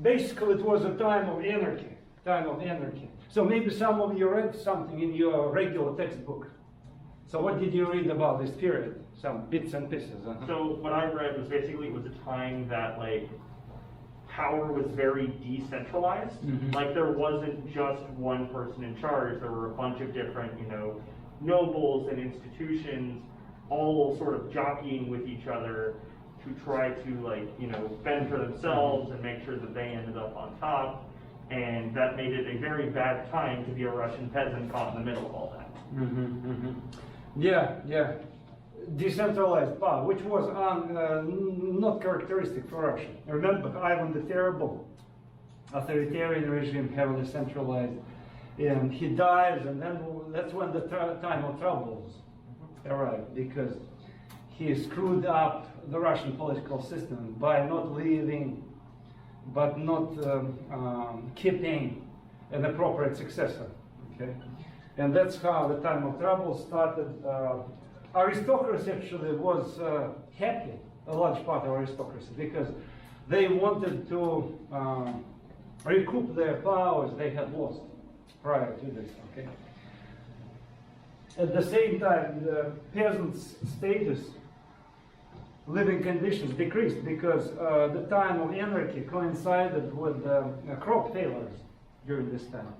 basically it was a time of anarchy, So maybe some of you read something in your regular textbook. So what did you read about this period? Some bits and pieces. So what I read was basically it was a time that like power was very decentralized. Like there wasn't just one person in charge. There were a bunch of different, nobles and institutions all sort of jockeying with each other to try to fend for themselves and make sure that they ended up on top. And that made it a very bad time to be a Russian peasant caught in the middle of all that. Yeah. Decentralized power, which was not characteristic for Russia. Remember, Ivan the Terrible, authoritarian regime, heavily centralized, and he dies, and then that's when the time of troubles arrived, because he screwed up the Russian political system by not leaving, but not keeping an appropriate successor. Okay, and that's how the time of trouble started. Aristocracy actually was happy, a large part of aristocracy, because they wanted to recoup their powers they had lost prior to this. Okay. At the same time, the peasants' status, living conditions decreased because the time of anarchy coincided with crop failures during this time.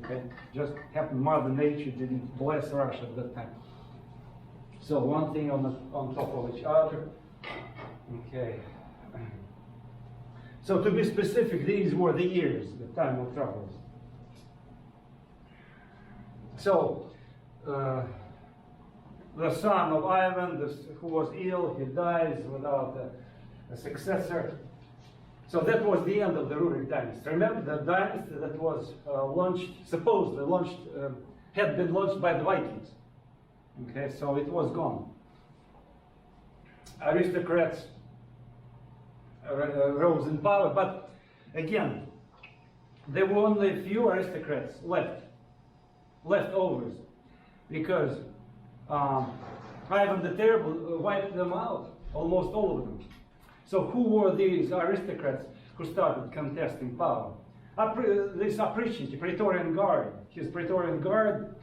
Okay, just happened. Mother Nature didn't bless Russia at that time. So one thing on top of each other. Okay. So to be specific, these were the years, the time of troubles. So the son of Ivan, who was ill, he dies without a successor. So that was the end of the Rurik dynasty. Remember, the dynasty that was had been launched by the Vikings. Okay, so it was gone. Aristocrats rose in power, but again, there were only a few aristocrats leftovers, because Ivan the Terrible wiped them out, almost all of them. So who were these aristocrats who started contesting power? This opprichniki, Praetorian Guard, his Praetorian Guard,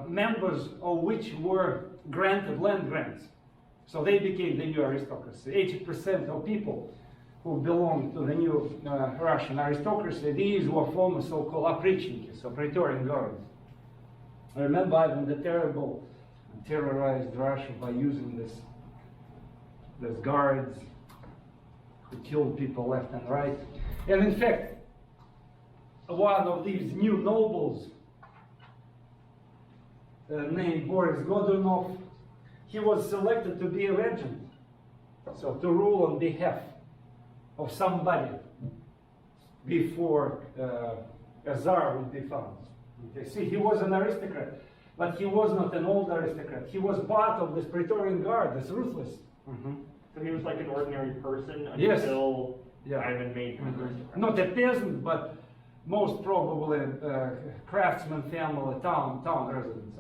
members of which were granted land grants. So they became the new aristocracy. 80% of people who belonged to the new Russian aristocracy, these were former so-called opprichniki, so Praetorian Guards. I remember Ivan the Terrible terrorized Russia by using these guards who killed people left and right. And in fact, one of these new nobles named Boris Godunov, he was selected to be a regent, so to rule on behalf of somebody before a czar would be found. Okay. See, he was an aristocrat, but he was not an old aristocrat. He was part of this Praetorian Guard, this ruthless. So he was like an ordinary person Yes. until Ivan made him an aristocrat. Not a peasant, but most probably craftsman family, town residents.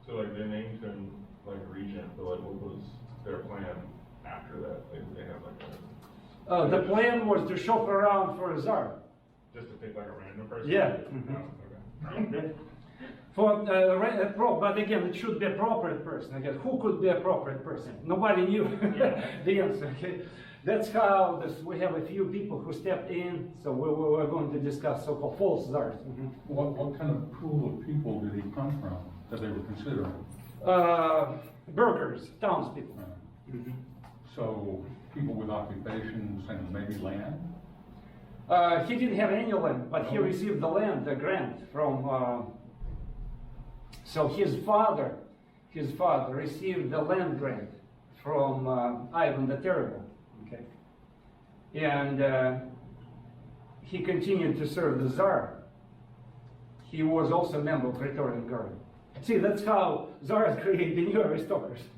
So like they named him like regent, but like what was their plan after that? Like, they have like The plan was to shop around for a czar. just to pick like a random person? Yeah. Oh, okay. But again, it should be appropriate person. Again, who could be appropriate person? Nobody knew the answer. Okay? That's how we have a few people who stepped in. So we're going to discuss so-called false czars. What kind of pool of people did he come from that they were considering? Burghers, townspeople. So people with occupations and maybe land? He didn't have any land, but he received the land, the grant from. So his father received the land grant from Ivan the Terrible. Okay, and he continued to serve the Tsar. He was also a member of Praetorian Guard. See, that's how Tsars create the new aristocracy.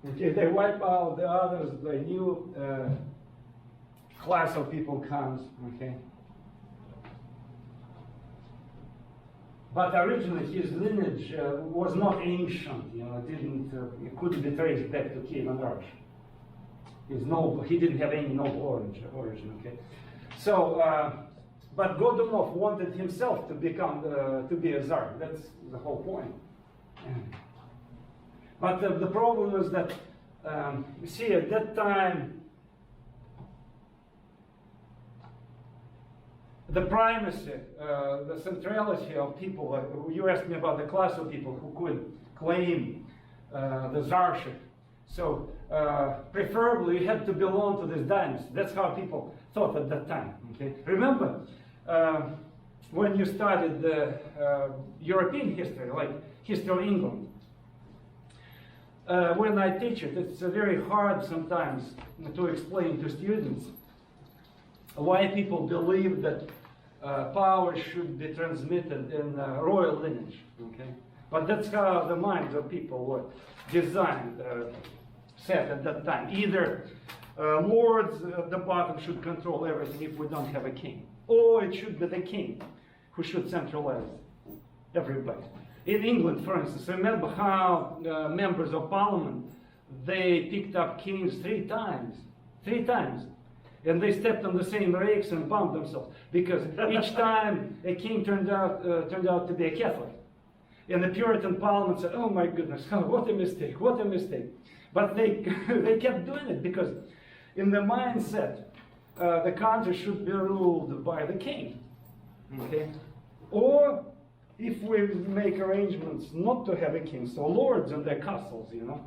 Okay, they wipe out the others, the new class of people comes. Okay. But originally his lineage was not ancient, it couldn't be traced back to Kiev and Russia. He didn't have any noble origin, okay? So, but Godunov wanted himself to become to be a czar. That's the whole point. But the problem is that you see at that time the primacy, the centrality of people. You asked me about the class of people who could claim the czarship. So preferably you had to belong to this dynasty. That's how people thought at that time. Okay? Remember when you studied the European history, like history of England. When I teach it, it's very hard sometimes to explain to students why people believe that power should be transmitted in royal lineage. Okay? But that's how the minds of people were designed, set at that time. Either lords at the bottom should control everything if we don't have a king, or it should be the king who should centralize everybody. In England, for instance, remember how members of parliament, they picked up kings 3 times. 3 times. And they stepped on the same rakes and bombed themselves. Because each time a king turned out to be a Catholic. And the Puritan parliament said, oh my goodness, what a mistake, what a mistake. But they, they kept doing it because in the mindset, the country should be ruled by the king. Okay? Or if we make arrangements not to have a king, so lords and their castles, you know.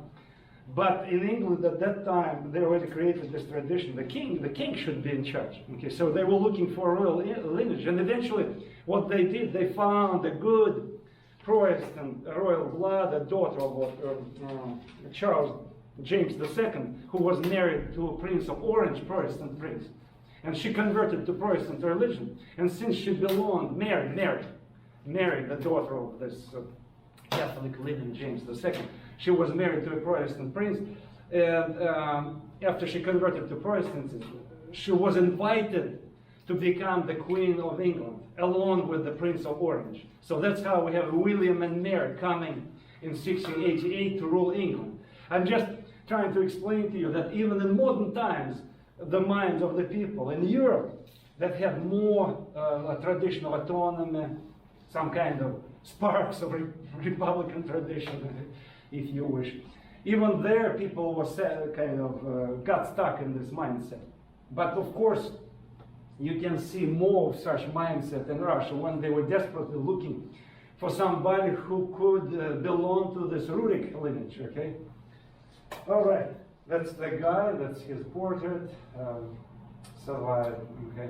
But in England at that time, they already created this tradition. The king should be in charge. Okay, so they were looking for a royal lineage, and eventually, what they did, they found a good Protestant royal blood, a daughter of Charles James II, who was married to a Prince of Orange, Protestant prince, and she converted to Protestant religion. And since she belonged, married the daughter of this Catholic lineage, James II. She was married to a Protestant prince, and after she converted to Protestantism, she was invited to become the Queen of England, along with the Prince of Orange. So that's how we have William and Mary coming in 1688 to rule England. I'm just trying to explain to you that even in modern times, the minds of the people in Europe that have more traditional autonomy, some kind of sparks of Republican tradition, if you wish. Even there, people were got stuck in this mindset. But of course, you can see more of such mindset in Russia when they were desperately looking for somebody who could belong to this Rurik lineage. Okay. All right. That's the guy. That's his portrait. Okay.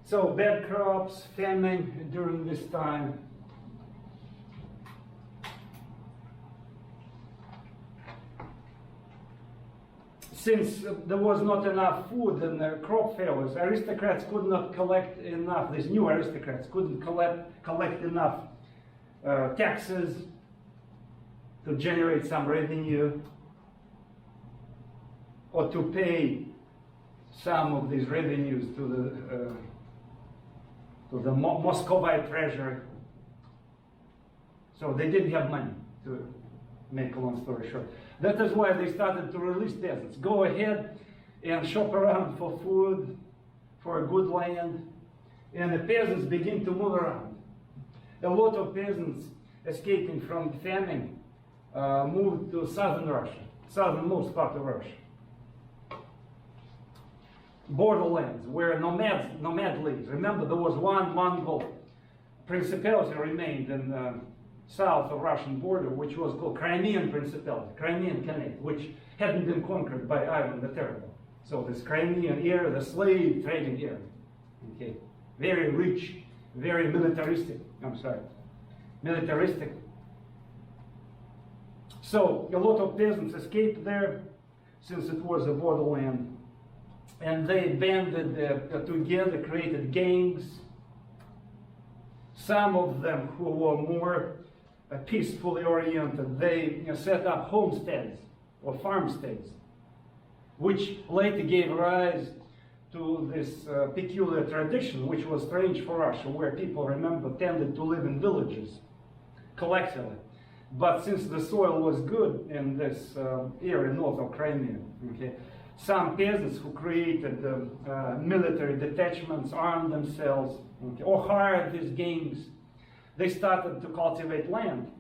So bad crops, famine during this time. Since there was not enough food and crop failures, aristocrats could not collect enough, these new aristocrats couldn't collect enough taxes to generate some revenue or to pay some of these revenues to the Muscovite treasury. So they didn't have money, to make a long story short. That is why they started to release peasants. Go ahead and shop around for food, for a good land, and the peasants begin to move around. A lot of peasants escaping from famine moved to southern Russia, southernmost part of Russia. Borderlands where nomad lives. Remember, there was one Mongol principality remained in south of Russian border, which was called Crimean Principality, Crimean Khanate, which hadn't been conquered by Ivan the Terrible. So this Crimean era, the slave trading era, okay, very rich, very militaristic. Militaristic. So a lot of peasants escaped there, since it was a borderland. And they banded together, created gangs. Some of them who were more peacefully oriented, they set up homesteads or farmsteads, which later gave rise to this peculiar tradition, which was strange for Russia, where people, remember, tended to live in villages collectively. But since the soil was good in this area north of Crimea, okay, some peasants who created military detachments, armed themselves, okay, or hired these gangs. They started to cultivate land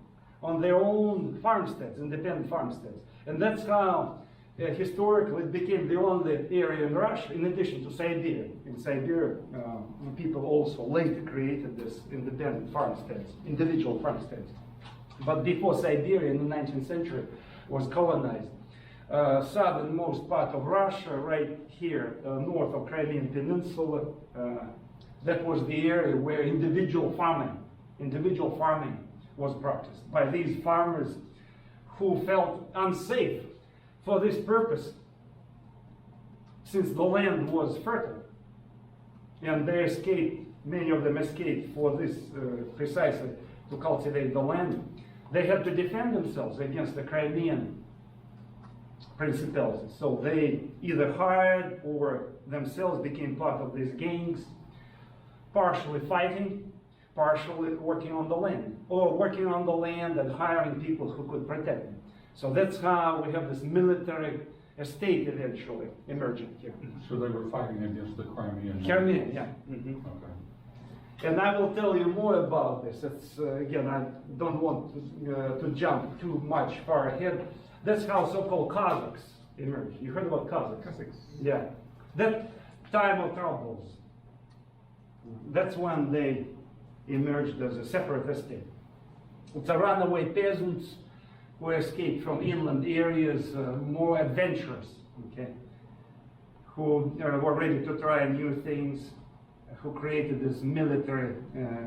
on their own farmsteads, independent farmsteads. And that's how historically it became the only area in Russia, in addition to Siberia. In Siberia, people also later created this independent farmsteads, individual farmsteads. But before Siberia in the 19th century was colonized, southernmost part of Russia, right here, north of Crimean Peninsula, that was the area where individual farming was practiced by these farmers who felt unsafe for this purpose, since the land was fertile. And they escaped, many of them escaped for this precisely, to cultivate the land. They had to defend themselves against the Crimean principalities. So they either hired or themselves became part of these gangs, partially fighting, partially working on the land, or working on the land and hiring people who could protect them. So that's how we have this military state eventually emerging here. So they were fighting against the Crimean? Crimean, yeah. Mm-hmm. Okay. And I will tell you more about this. It's, again, I don't want to jump too much far ahead. That's how so-called Cossacks emerged. You heard about Cossacks? Cossacks. Yeah. That time of troubles, that's when they emerged as a separate state. It's a runaway peasants who escaped from inland areas, more adventurous, okay, who were ready to try new things, who created these military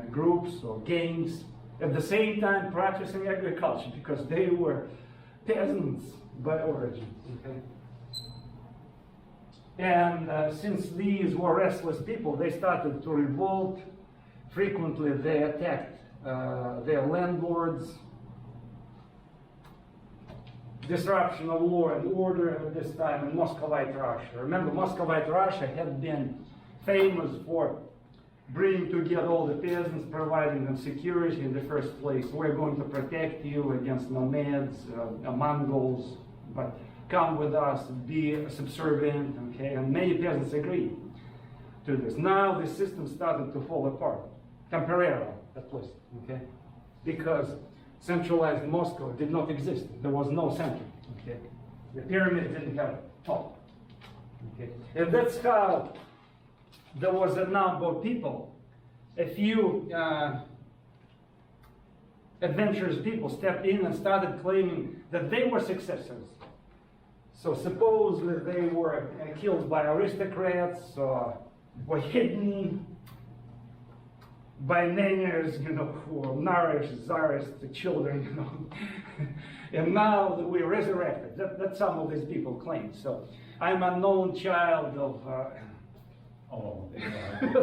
groups or gangs, at the same time practicing agriculture, because they were peasants by origin. Okay? And since these were restless people, they started to revolt. Frequently they attacked their landlords. Disruption of law and order at this time in Muscovite Russia. Remember, Muscovite Russia had been famous for bringing together all the peasants, providing them security in the first place. We're going to protect you against nomads, Mongols, but come with us, be subservient, okay? And many peasants agreed to this. Now the system started to fall apart, temporarily at least, okay? Because centralized Moscow did not exist. There was no center, okay? The pyramid didn't have top, okay? And that's how there was a number of people, a few adventurous people stepped in and started claiming that they were successors. So supposedly they were killed by aristocrats or were hidden by nannies, you know, who nourished czarist children, you know. And now we're resurrected. That's some of these people claim. So I'm a known child of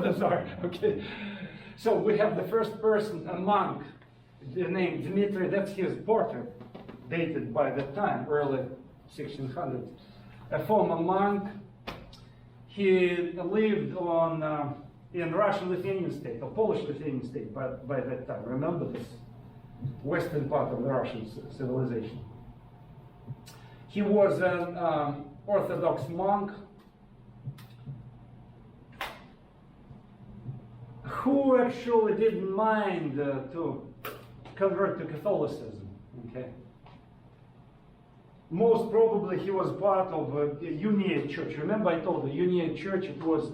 the Tsar. Okay. So we have the first person, a monk, named Dmitri. That's his portrait, dated by that time, early 1600s. A former monk. He lived on in Russian-Lithuanian state, or Polish-Lithuanian state by that time. Remember this western part of the Russian civilization. He was an Orthodox monk who actually didn't mind to convert to Catholicism. Okay. Most probably he was part of a Uniate Church. Remember I told you, Uniate Church, it was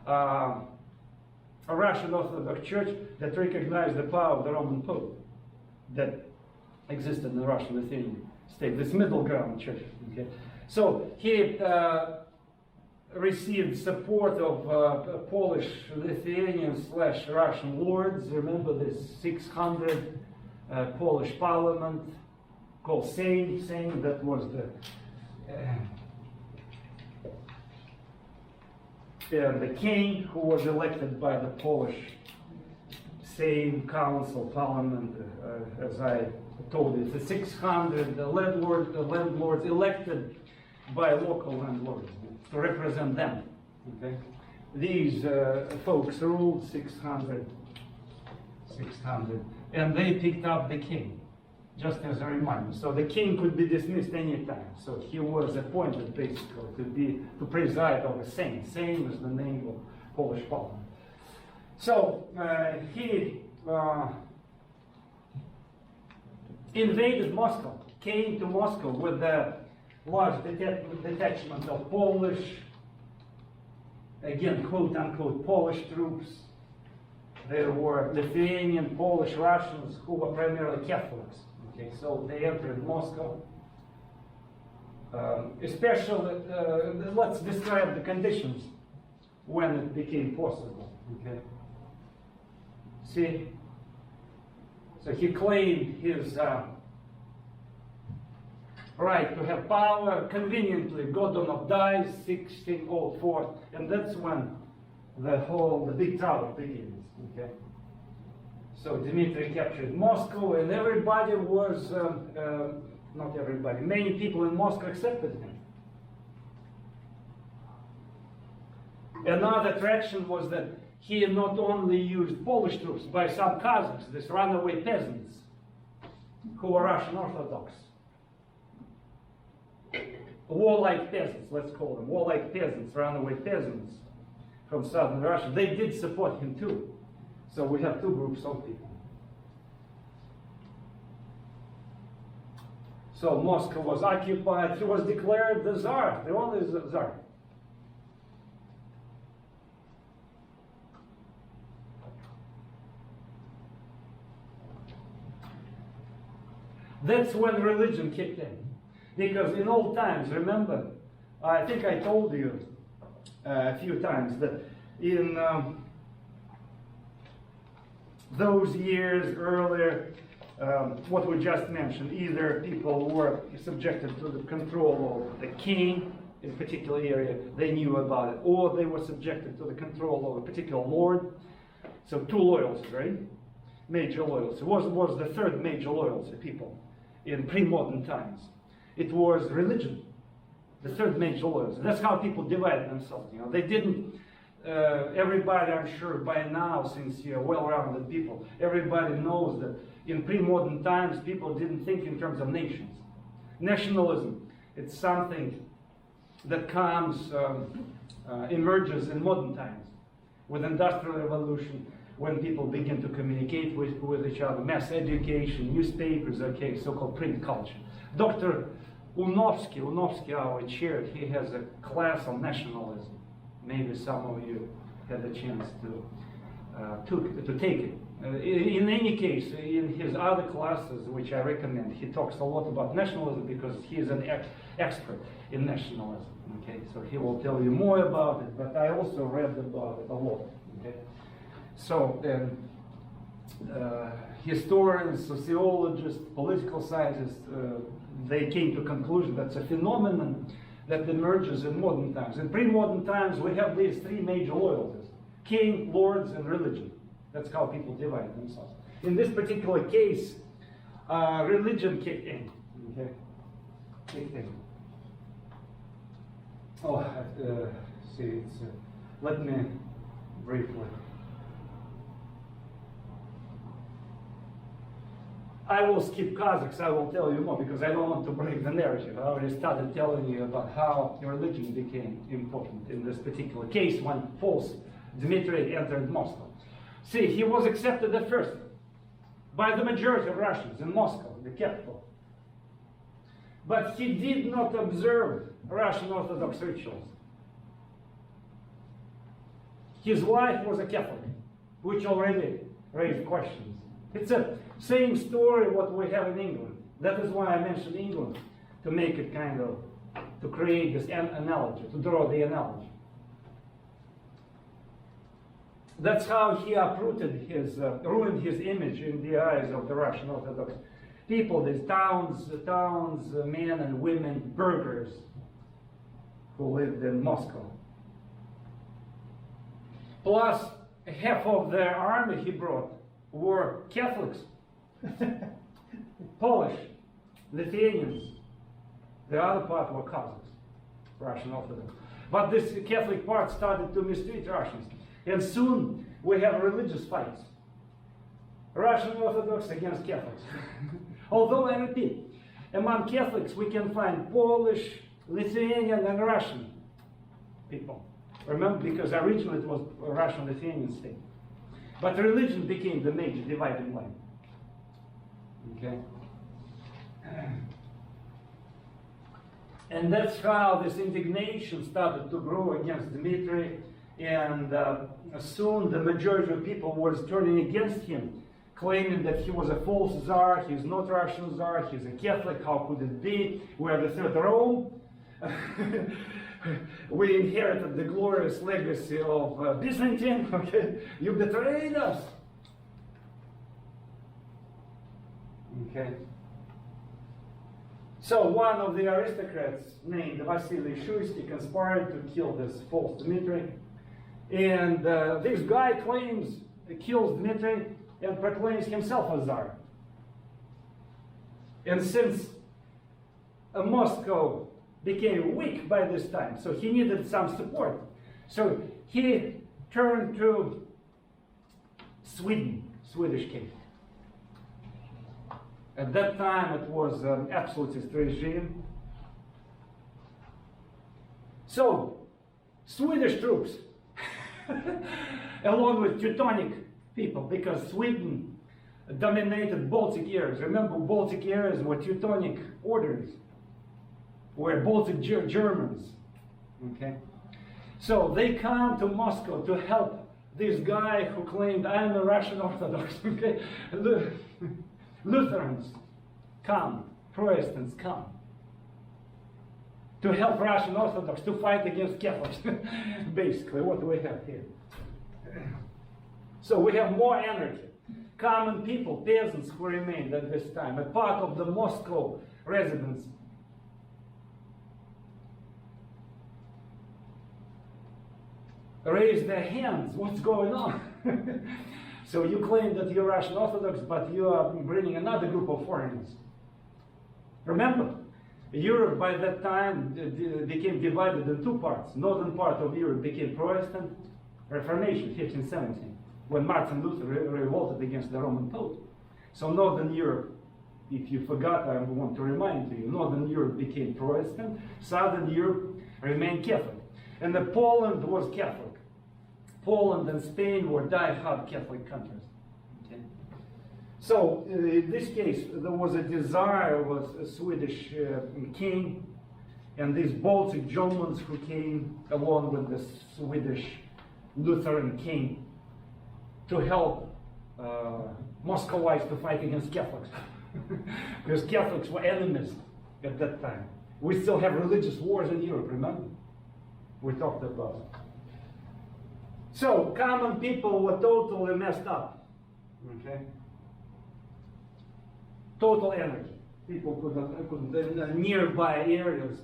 a Russian Orthodox Church that recognized the power of the Roman Pope that existed in the Russian Lithuanian state, this middle ground church. Okay. So he received support of Polish, Lithuanian / Russian lords. Remember this 600 Polish parliament called Sejm, that was the king who was elected by the Polish Sejm council parliament, as I told you. It's the 600 landlords elected by local landlords to represent them. Okay? These folks ruled 600, and they picked up the king. just as a reminder. So the king could be dismissed anytime. So he was appointed basically to preside over Sejm. Sejm is the name of Polish parliament. So he invaded Moscow, came to Moscow with a large detachment of Polish, again, quote unquote, Polish troops. There were Lithuanian, Polish, Russians who were primarily Catholics. Okay, so they entered Moscow. Especially, let's describe the conditions when it became possible. Okay. See, so he claimed his right to have power conveniently. Godunov dies 1604, and that's when the big trouble begins. Okay. So Dmitry captured Moscow, and everybody was, not everybody, many people in Moscow accepted him. Another attraction was that he not only used Polish troops, but some Kazakhs, these runaway peasants, who were Russian Orthodox. Warlike peasants, let's call them, warlike peasants, runaway peasants from southern Russia. They did support him too. So we have two groups of people. So Moscow was occupied. He was declared the Tsar, the only Tsar. That's when religion kicked in. Because in old times, remember, I think I told you a few times that in those years earlier, what we just mentioned, either people were subjected to the control of the king in a particular area, they knew about it, or they were subjected to the control of a particular lord. So two loyalties, right? Major loyalty. Was the third major loyalty, people, in pre-modern times. It was religion, the third major loyalty. That's how people divided themselves. You know, they didn't. Everybody, I'm sure, by now, since you're well-rounded people, everybody knows that in pre-modern times, people didn't think in terms of nations. Nationalism, it's something that comes, emerges in modern times, with industrial revolution, when people begin to communicate with each other, mass education, newspapers, okay, so-called print culture. Dr. Unovsky, our chair, he has a class on nationalism. Maybe some of you had a chance to take it. In any case, in his other classes, which I recommend, he talks a lot about nationalism because he is an expert in nationalism. Okay, so he will tell you more about it. But I also read about it a lot. Okay, so historians, sociologists, political scientists, they came to the conclusion that's a phenomenon that emerges in modern times. In pre-modern times, we have these three major loyalties: king, lords, and religion. That's how people divide themselves. In this particular case, religion kicked in. Okay, kicked in. Oh, see, it's. Let me briefly. I will skip Kazakhs, I will tell you more, because I don't want to break the narrative. I already started telling you about how religion became important in this particular case when false Dmitry entered Moscow. See, he was accepted at first by the majority of Russians in Moscow, the capital. But he did not observe Russian Orthodox rituals. His wife was a Catholic, which already raised questions. It's the same story what we have in England. That is why I mentioned England, to make it kind of, to create this analogy, to draw the analogy. That's how he uprooted ruined his image in the eyes of the Russian Orthodox people, these towns, men and women, burghers, who lived in Moscow. Plus, half of the army he brought were Catholics, Polish, Lithuanians. The other part were Kazakhs, Russian Orthodox. But this Catholic part started to mistreat Russians. And soon we have religious fights. Russian Orthodox against Catholics. Although I repeat, among Catholics we can find Polish, Lithuanian, and Russian people. Remember, because originally it was a Russian-Lithuanian state. But religion became the major dividing line. Okay? And that's how this indignation started to grow against Dmitry, and soon the majority of people was turning against him, claiming that he was a false czar, he's not Russian czar, he's a Catholic, how could it be? We are the Third Rome. We inherited the glorious legacy of Byzantine, okay? You betrayed us. Okay. So one of the aristocrats named Vasily Shuisky conspired to kill this false Dmitry. And this guy claims, kills Dmitry and proclaims himself a czar. And since Moscow became weak by this time, so he needed some support. So he turned to Sweden, Swedish king. At that time it was an absolutist regime. So Swedish troops, along with Teutonic people, because Sweden dominated Baltic areas. Remember, Baltic areas were Teutonic orders, were Baltic Germans. Okay, so they come to Moscow to help this guy who claimed, I'm a Russian Orthodox. Okay, Lutherans come, Protestants come to help Russian Orthodox to fight against Catholics. Basically, what we have here. So we have more anarchy. Common people, peasants who remained at this time, a part of the Moscow residents, raise their hands. What's going on? So you claim that you're Russian Orthodox, but you are bringing another group of foreigners. Remember, Europe by that time became divided in two parts. Northern part of Europe became Protestant, Reformation, 1517, when Martin Luther revolted against the Roman Pope. So Northern Europe, if you forgot, I want to remind you, Northern Europe became Protestant, Southern Europe remained Catholic. And Poland was Catholic. Poland and Spain were die-hard Catholic countries. Okay. So in this case, there was a desire of a Swedish king, and these Baltic Germans who came along with the Swedish Lutheran king to help Muscovites to fight against Catholics. Because Catholics were enemies at that time. We still have religious wars in Europe, remember? We talked about it. So, common people were totally messed up. Okay? Total energy. People could in nearby areas,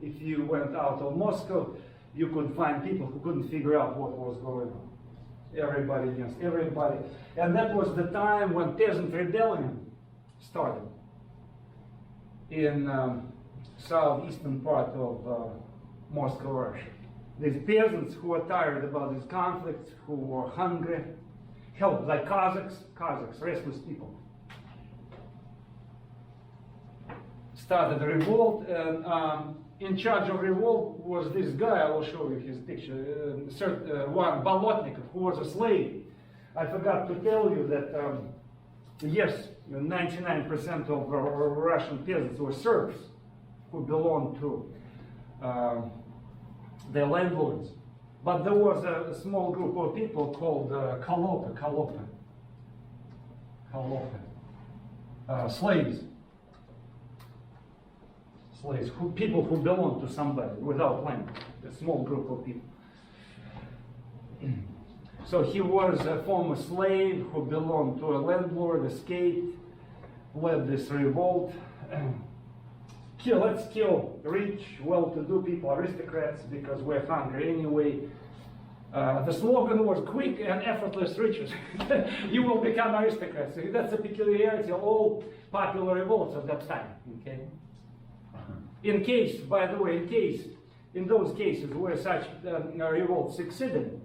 if you went out of Moscow, you could find people who couldn't figure out what was going on. Everybody against everybody. And that was the time when peasant rebellion started in southeastern part of Moscow, Russia. These peasants who were tired about these conflicts, who were hungry, helped like Cossacks, restless people, started a revolt. And in charge of revolt was this guy. I will show you his picture. One Bolotnikov, who was a slave. I forgot to tell you that yes, 99% of Russian peasants were serfs who belonged to the landlords. But there was a small group of people called slaves. People who belonged to somebody without land. A small group of people. So he was a former slave who belonged to a landlord, escaped, led this revolt. Let's kill rich, well-to-do people, aristocrats, because we're hungry anyway. The slogan was quick and effortless riches. You will become aristocrats. That's a peculiarity of all popular revolts of that time. Okay? In case, by the way, in those cases where such revolts succeeded,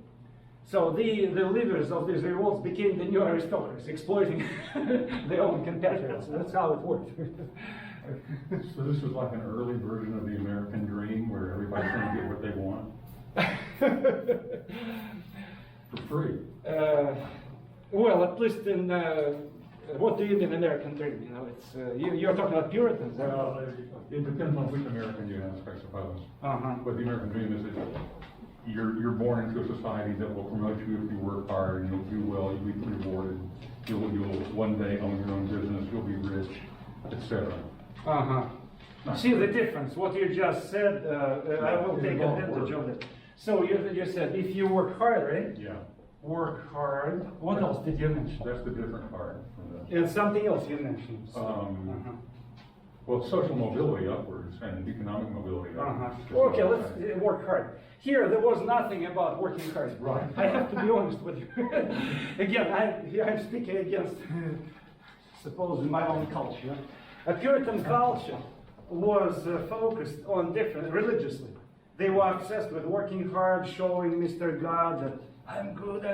So the leaders of these revolts became the new aristocrats, exploiting their own competitors. That's how it worked. So this was like an early version of the American dream where everybody's trying to get what they want for free. Well, at least in what do you mean American dream? You know, it's you're talking about Puritans. Well, it depends on which American you ask, I suppose. But the American dream is that you're born into a society that will promote you if you work hard, and you'll do well, you'll be rewarded. You'll one day own your own business, you'll be rich, etc. See the difference? What you just said, I will take advantage of it. So you said if you work hard, right? Yeah. Work hard. What else did you mention? That's the different part from the. And something else you mentioned. Well, social mobility upwards and economic mobility upwards. Okay, let's work hard. Here, there was nothing about working hard. Right. I have to be honest with you. Again, I'm speaking against, suppose, my own culture. A Puritan culture was focused on different, religiously. They were obsessed with working hard, showing Mr. God that I'm good,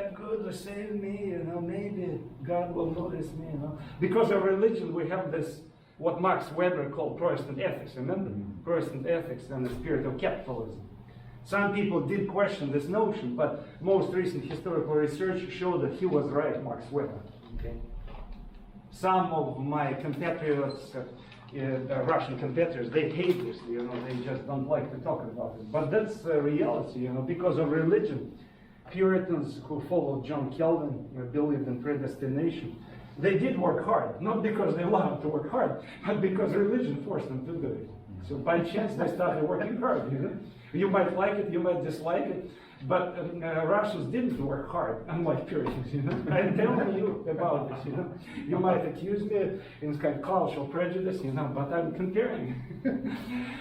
save me, you know, maybe God will notice me, you know. Because of religion, we have this, what Max Weber called Protestant ethics, remember? Protestant ethics and the spirit of capitalism. Some people did question this notion, but most recent historical research showed that he was right, Max Weber. Okay? Some of my compatriots, Russian competitors, they hate this, you know, they just don't like to talk about it. But that's reality, you know, because of religion. Puritans who followed John Calvin believed in predestination. They did work hard, not because they loved to work hard, but because religion forced them to do it. So by chance they started working hard, you know. You might like it, you might dislike it, but Russians didn't work hard, unlike Puritans, you know. I'm telling you about this, you know. You might accuse me in kind of cultural prejudice, you know, but I'm comparing.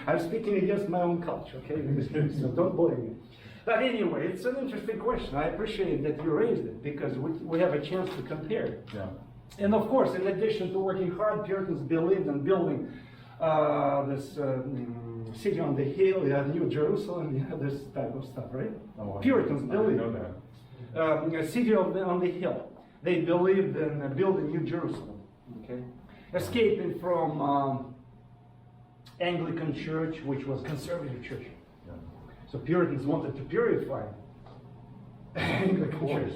I'm speaking against my own culture, okay, in this case, so don't blame me. But anyway, it's an interesting question. I appreciate that you raised it, because we have a chance to compare. Yeah. And of course, in addition to working hard, Puritans believed in building this city on the hill, New Jerusalem, this type of stuff, right? Oh, Puritans I didn't believed. know that. A city on the hill. They believed in building New Jerusalem, okay? Escaping from Anglican Church, which was conservative church. Yeah. So Puritans wanted to purify Anglican Church.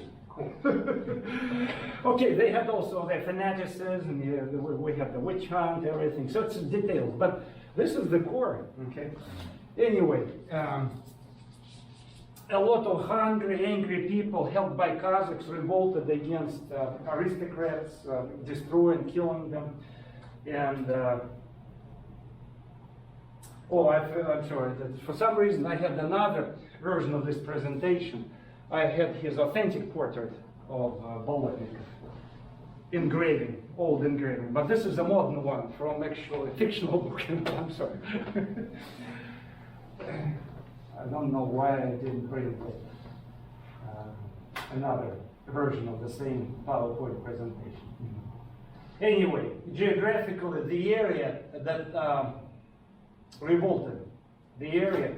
Okay, they had also their fanaticism, we have the witch hunt, everything, so it's details, but this is the core, okay? Anyway, a lot of hungry, angry people held by Kazakhs revolted against aristocrats, destroying, killing them, and I'm sorry, for some reason I had another version of this presentation. I had his authentic portrait of Bolotnikov, engraving, old engraving, but this is a modern one from actually a fictional book. I'm sorry. I don't know why I didn't bring another version of the same PowerPoint presentation. Anyway, geographically, the area that revolted, the area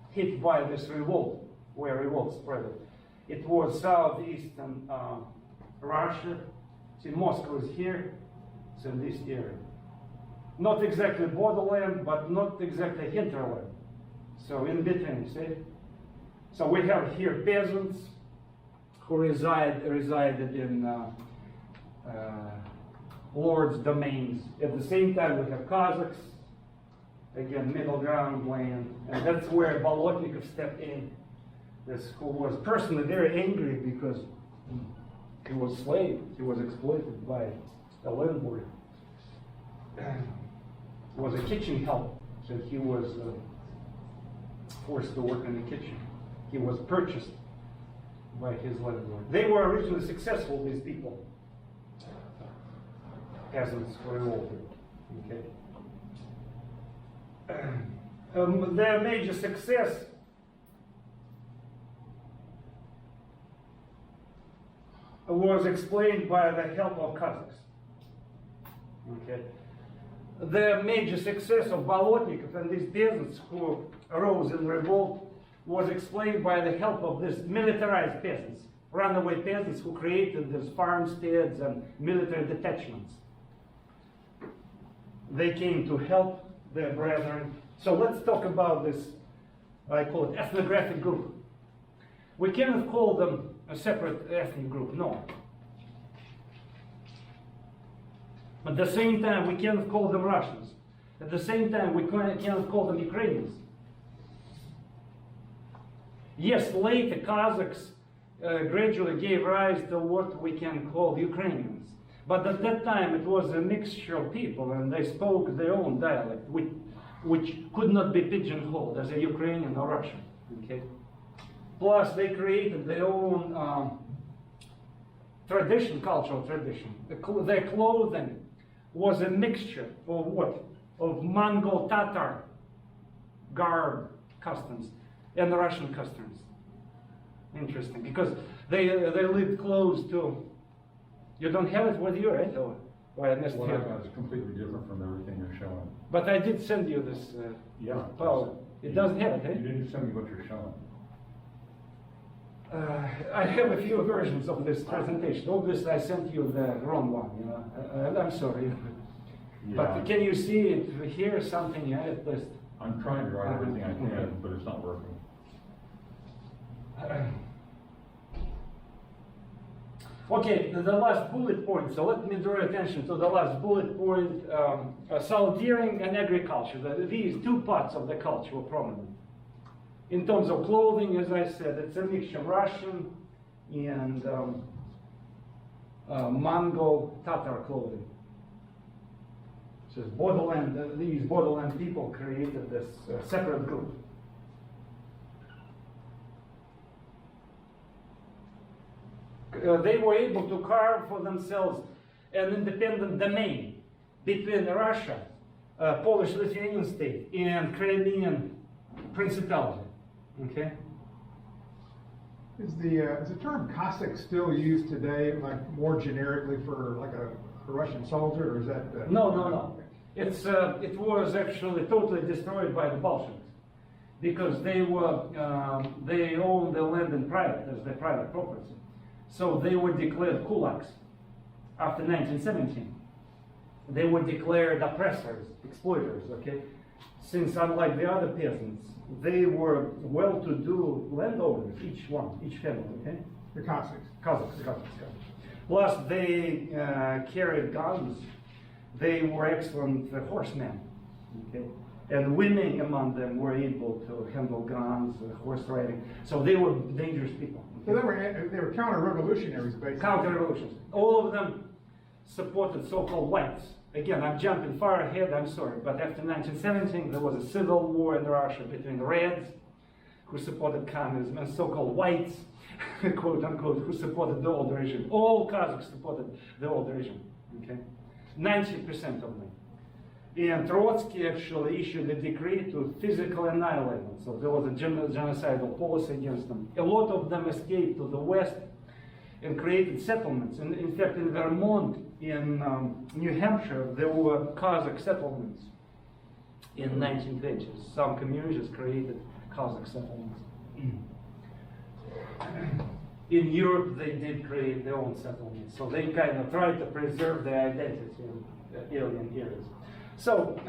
hit by this revolt, where revolt spread it was southeastern Russia. See, Moscow is here, it's in this area. Not exactly borderland, but not exactly hinterland. So in between, see? So we have here peasants who resided in lords' domains. At the same time, we have Kazakhs, again, middle ground land, and that's where Bolotnikov stepped in. This who was personally very angry because he was slave, he was exploited by a landlord. He was a kitchen help, so he was forced to work in the kitchen. He was purchased by his landlord. They were originally successful, these people. Peasants were revolted. Okay. Their major success was explained by the help of Kazakhs. Okay. The major success of Bolotnikov and these peasants who arose in revolt was explained by the help of these militarized peasants, runaway peasants who created these farmsteads and military detachments. They came to help their brethren. So let's talk about this, I call it ethnographic group. We cannot call them a separate ethnic group, no. At the same time, we cannot call them Russians. At the same time, we cannot call them Ukrainians. Yes, later Kazakhs gradually gave rise to what we can call Ukrainians. But at that time, it was a mixture of people, and they spoke their own dialect, which could not be pigeonholed as a Ukrainian or Russian. Okay? Plus, they created their own tradition, cultural tradition. Their clothing was a mixture of what? Of Mongol Tatar garb customs and Russian customs. Interesting, because they lived close to. You don't have it with you, right? Or why I missed What here. I've got is completely different from everything you're showing. But I did send you this. Yeah. Power. It doesn't have it, You eh? didn't send me what you're showing. I have a few versions of this presentation. Obviously, I sent you the wrong one. You know, I'm sorry. But Yeah. can you see it here? Something, yeah, at least. I'm trying to write everything I can, but it's not working. Okay, the last bullet point. So let me draw your attention to the last bullet point: soldiering and agriculture. These two parts of the culture were prominent. In terms of clothing, as I said, it's a mixture of Russian and Mongol Tatar clothing. So these borderland people created this separate group. They were able to carve for themselves an independent domain between Russia, Polish-Lithuanian state, and Crimean Principality. Okay. Is the term Cossack still used today, like more generically for like a Russian soldier, or is that? No. It was actually totally destroyed by the Bolsheviks because they owned the land in private as their private property. So they were declared kulaks after 1917. They were declared oppressors, exploiters. Okay, since unlike the other peasants, they were well-to-do landowners, each family. Okay, The Cossacks. Kazakhs. Plus, they carried guns. They were excellent horsemen. Okay, and women among them were able to handle guns, horse riding. So they were dangerous people. So they were counter-revolutionaries, basically. Counter-revolutions. All of them supported so-called whites. Again, I'm jumping far ahead, I'm sorry, but after 1917 there was a civil war in Russia between the Reds, who supported communism, and so-called whites, quote unquote, who supported the old regime. All Kazakhs supported the old regime, okay? 90% of them. And Trotsky actually issued a decree to physically annihilate them. So there was a genocidal policy against them. A lot of them escaped to the west and created settlements. And in fact, in Vermont, in New Hampshire, there were Kazakh settlements in 1920s. Some communities created Kazakh settlements. In Europe, they did create their own settlements. So they kind of tried to preserve their identity in alien areas. So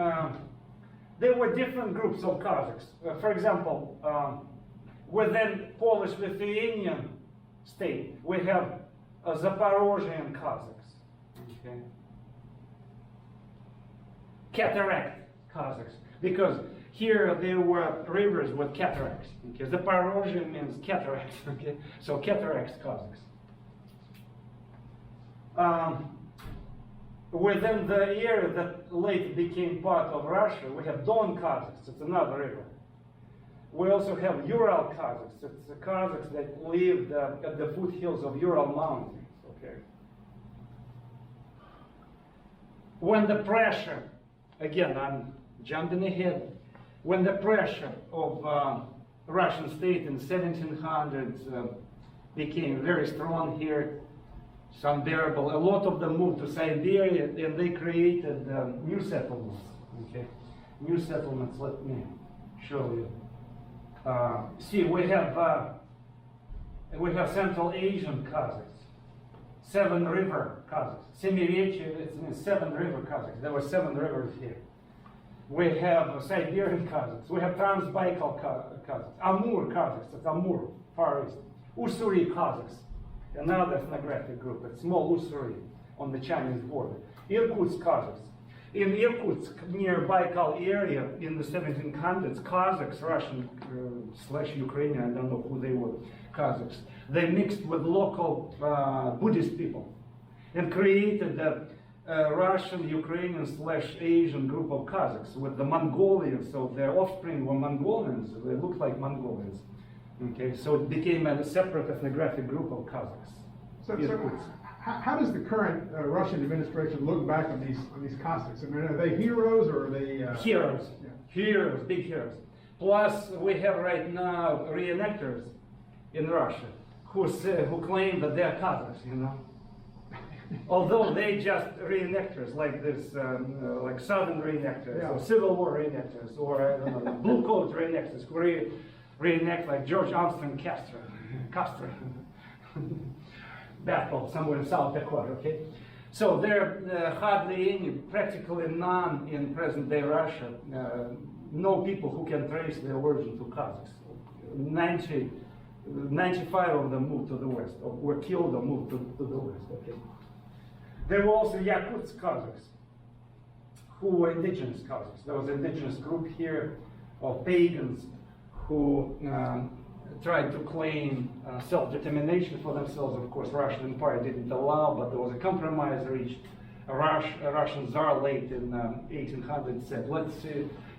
there were different groups of Kazakhs. For example, within Polish-Lithuanian state, we have Zaporozhian Kazakhs, okay? Cataract Kazakhs, because here there were rivers with cataracts. Okay? Zaporozhian means cataracts. Okay, so cataracts Kazakhs. Within the area that later became part of Russia, we have Don Kazakhs. It's another river. We also have Ural Kazakhs. It's the Kazakhs that lived at the foothills of Ural Mountains. Okay. When the pressure, again, I'm jumping ahead. When the pressure of Russian state in 1700s became very strong here, it's unbearable. A lot of them moved to Siberia, and they created new settlements. Okay, new settlements. Let me show you. See, we have Central Asian Kazakhs, Seven River Kazakhs. Semirechye, it means Seven River Kazakhs. There were 7 rivers here. We have Siberian Kazakhs. We have Trans-Baikal Kazakhs. Amur Kazakhs, that's Amur, Far East. Ussuri Kazakhs, another ethnographic group, a small Ussuri on the Chinese border. Irkutsk Kazakhs. In Irkutsk, near Baikal area, in the 1700s, Kazakhs, Russian / Ukrainian, I don't know who they were, Kazakhs, they mixed with local Buddhist people and created the Russian, Ukrainian / Asian group of Kazakhs with the Mongolians. So their offspring were Mongolians. They looked like Mongolians. Okay, so it became a separate ethnographic group of Kazakhs. So how does the current Russian administration look back on these Cossacks? I mean, are they heroes or are they heroes? Yeah. Heroes, big heroes. Plus, we have right now reenactors in Russia who claim that they're Kazakhs, you know. Although they just reenactors like this, like Southern reenactors, Yeah. or Civil War reenactors, or I don't know, Blue Coat reenactors who reenact like George Armstrong Castro battle somewhere in South Dakota. Okay, so there are hardly any, practically none in present-day Russia. No people who can trace their origin to Kazakhs. 95 of them moved to the west, or were killed or moved to the west. Okay. There were also Yakutsk Kazakhs, who were indigenous Kazakhs. There was an indigenous group here of pagans who tried to claim self-determination for themselves. Of course, Russian Empire didn't allow, but there was a compromise reached. A Russian Tsar late in 1800 said, let's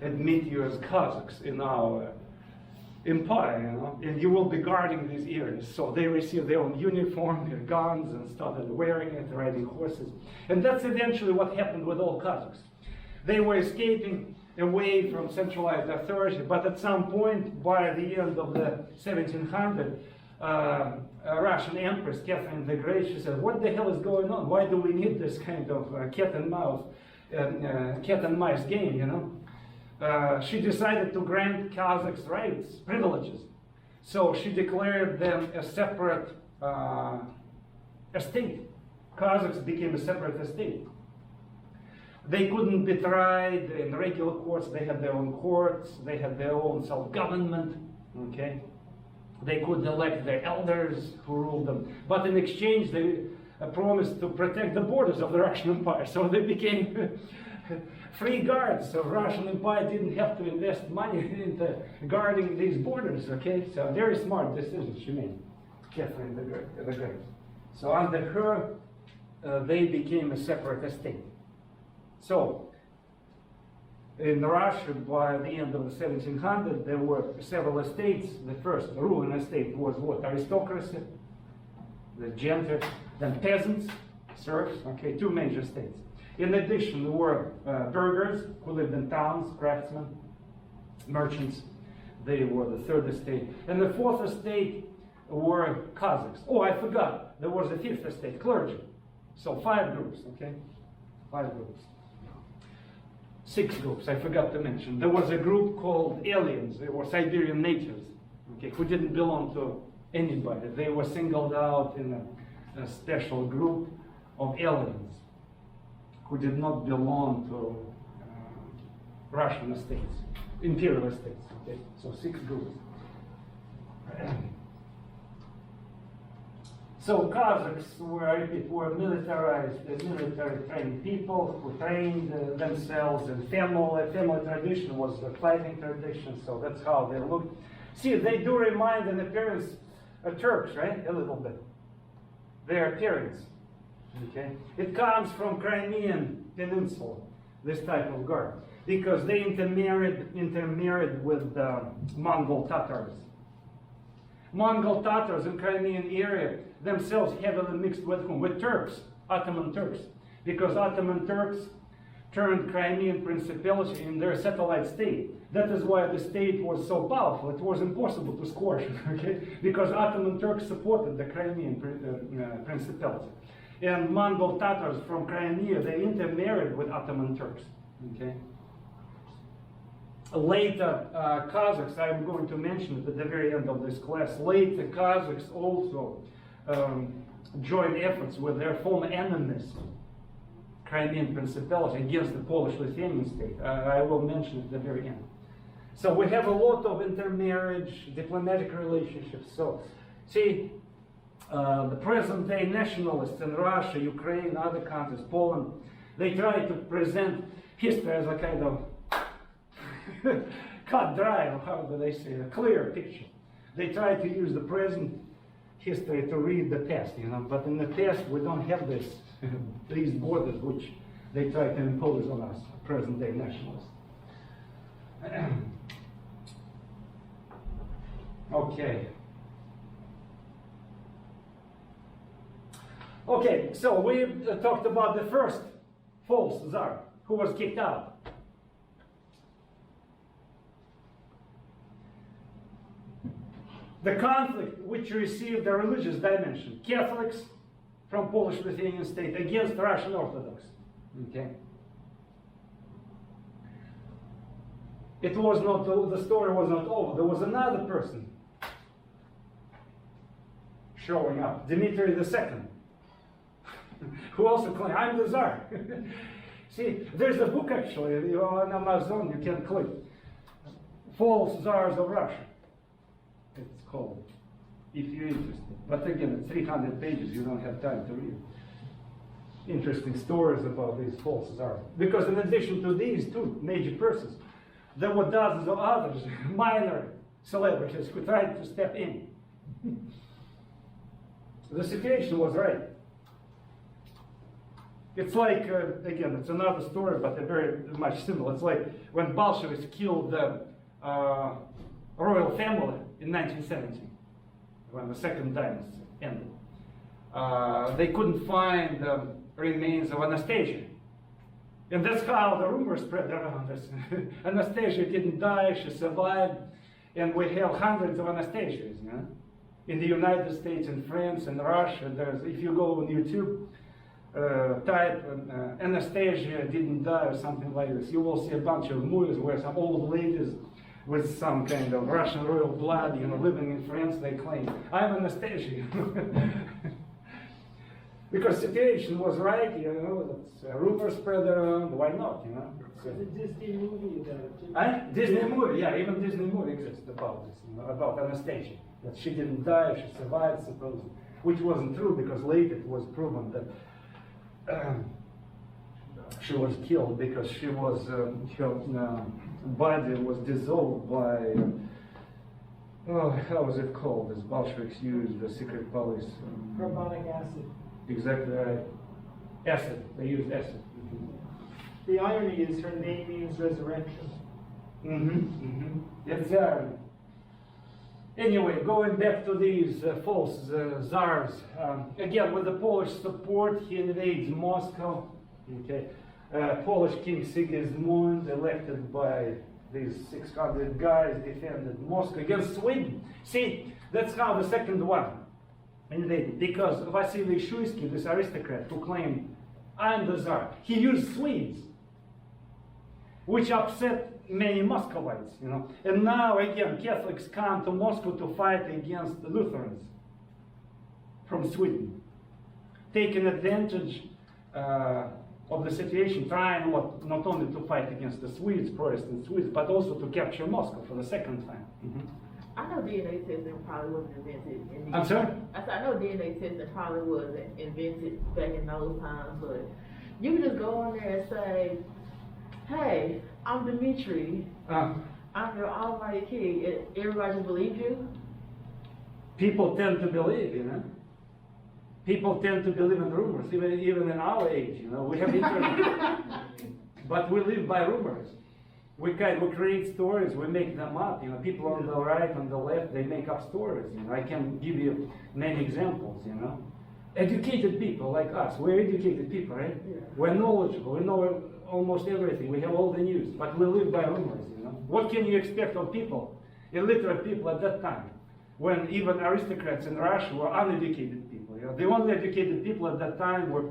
admit you as Kazakhs in our empire, you know, and you will be guarding these areas. So they received their own uniform, their guns, and started wearing it, riding horses. And that's eventually what happened with all Kazakhs. They were escaping away from centralized authority, but at some point, by the end of the 1700s, Russian Empress Catherine the Great, she said, what the hell is going on? Why do we need this kind of cat and mice game, you know? She decided to grant Kazakhs rights, privileges. So she declared them a separate estate. Kazakhs became a separate estate. They couldn't be tried in regular courts. They had their own courts. They had their own self-government. Okay, they could elect their elders who ruled them. But in exchange, they promised to protect the borders of the Russian Empire. So they became free guards. So Russian Empire didn't have to invest money into guarding these borders. Okay, so very smart decision she made, Catherine the Great. So under her, they became a separate estate. So, in Russia, by the end of the 1700s, there were several estates. The first ruling estate was what? Aristocracy, the gentry, then peasants, serfs, okay, 2 major states. In addition, there were burghers who lived in towns, craftsmen, merchants. They were the 3rd estate. And the 4th estate were Kazakhs. Oh, I forgot, there was a 5th estate, clergy. So 5 groups, okay? 5 groups. 6 groups, I forgot to mention. There was a group called aliens. They were Siberian natives, okay, who didn't belong to anybody. They were singled out in a special group of aliens who did not belong to Russian estates, imperial estates. Okay, so 6 groups. So Kazakhs were militarized, military trained people who trained themselves, and family tradition was a fighting tradition, so that's how they looked. See, they do remind in appearance of Turks, right? A little bit. Their appearance, okay? It comes from Crimean Peninsula, this type of garb, because they intermarried with Mongol Tatars. Mongol Tatars in Crimean area themselves heavily mixed with whom? With Turks, Ottoman Turks. Because Ottoman Turks turned Crimean Principality in their satellite state. That is why the state was so powerful. It was impossible to squash, okay? Because Ottoman Turks supported the Crimean Principality. And Mongol Tatars from Crimea, they intermarried with Ottoman Turks, okay? later Kazakhs, I'm going to mention it at the very end of this class, later Kazakhs also joined efforts with their former enemies, Crimean Principality, against the Polish-Lithuanian state. I will mention it at the very end. So we have a lot of intermarriage, diplomatic relationships. So, see, the present-day nationalists in Russia, Ukraine, other countries, Poland, they try to present history as a kind of cut dry, or how do they say, a clear picture. They try to use the present history to read the past, you know, but in the past we don't have this, these borders which they try to impose on us, present-day nationalists. Okay. Okay, so we talked about the first false Tsar who was kicked out. The conflict which received a religious dimension, Catholics from Polish-Lithuanian state against Russian Orthodox. Okay. It was not, the story was not over. There was another person showing up, Dmitry II, who also claimed, I'm the Tsar. See, there's a book actually on Amazon, you can click, False Tsars of Russia. It's called, if you're interested. But again, it's 300 pages, you don't have time to read. Interesting stories about these false Tsars. Because in addition to these two major persons, there were dozens of others, minor celebrities who tried to step in. The situation was right. It's like, again, it's another story, but very much similar. It's like when Bolsheviks killed the royal family in 1917, when the Second Dynasty ended. They couldn't find the remains of Anastasia. And that's how the rumor spread around us. Anastasia didn't die, she survived, and we have hundreds of Anastasias, you know? In the United States, in France, in Russia. There's, if you go on YouTube, type Anastasia didn't die or something like this, you will see a bunch of movies where some old ladies with some kind of Russian royal blood, you know, living in France, they claim, I'm Anastasia. Because the situation was right, you know, that's, rumors spread around, why not, you know? There's a Disney movie about it. Disney movie, yeah, even Disney movie exists about this, you know, about Anastasia. That she didn't die, she survived, supposedly. Which wasn't true, because later it was proven that she was killed because she was, her body was dissolved by, how was it called? As Bolsheviks used the secret police. Carbonic acid. Exactly right. Acid. They used acid. The irony is her name means resurrection. Exactly. Anyway, going back to these false Tsars, again, with the Polish support, he invades Moscow. Okay. Polish King Sigismund, elected by these 600 guys, defended Moscow against Sweden. See, that's how the second one invaded, because Vasily Shuisky, this aristocrat who claimed, I'm the Tsar, he used Swedes, which upset many Muscovites, you know. And now, again, Catholics come to Moscow to fight against the Lutherans from Sweden, taking advantage of the situation, trying not only to fight against the Swedes, Protestant Swedes, but also to capture Moscow for the second time. I know DNA testing probably wasn't invented in these I'm sorry? I said, I know DNA testing probably wasn't invented back in those times, but you can just go on there and say, hey, I'm Dmitry, I'm your almighty king, and everybody just believes you? People tend to believe, you know. People tend to believe in rumors, even in our age, you know. We have internet, but we live by rumors. We create stories, we make them up, you know. People on the right, on the left, they make up stories, you know. I can give you many examples, you know. Educated people like us, we're educated people, right? Yeah. We're knowledgeable, we know almost everything, we have all the news, but we live by rumors, you know. What can you expect of people, illiterate people at that time, when even aristocrats in Russia were uneducated people, you know? The only educated people at that time were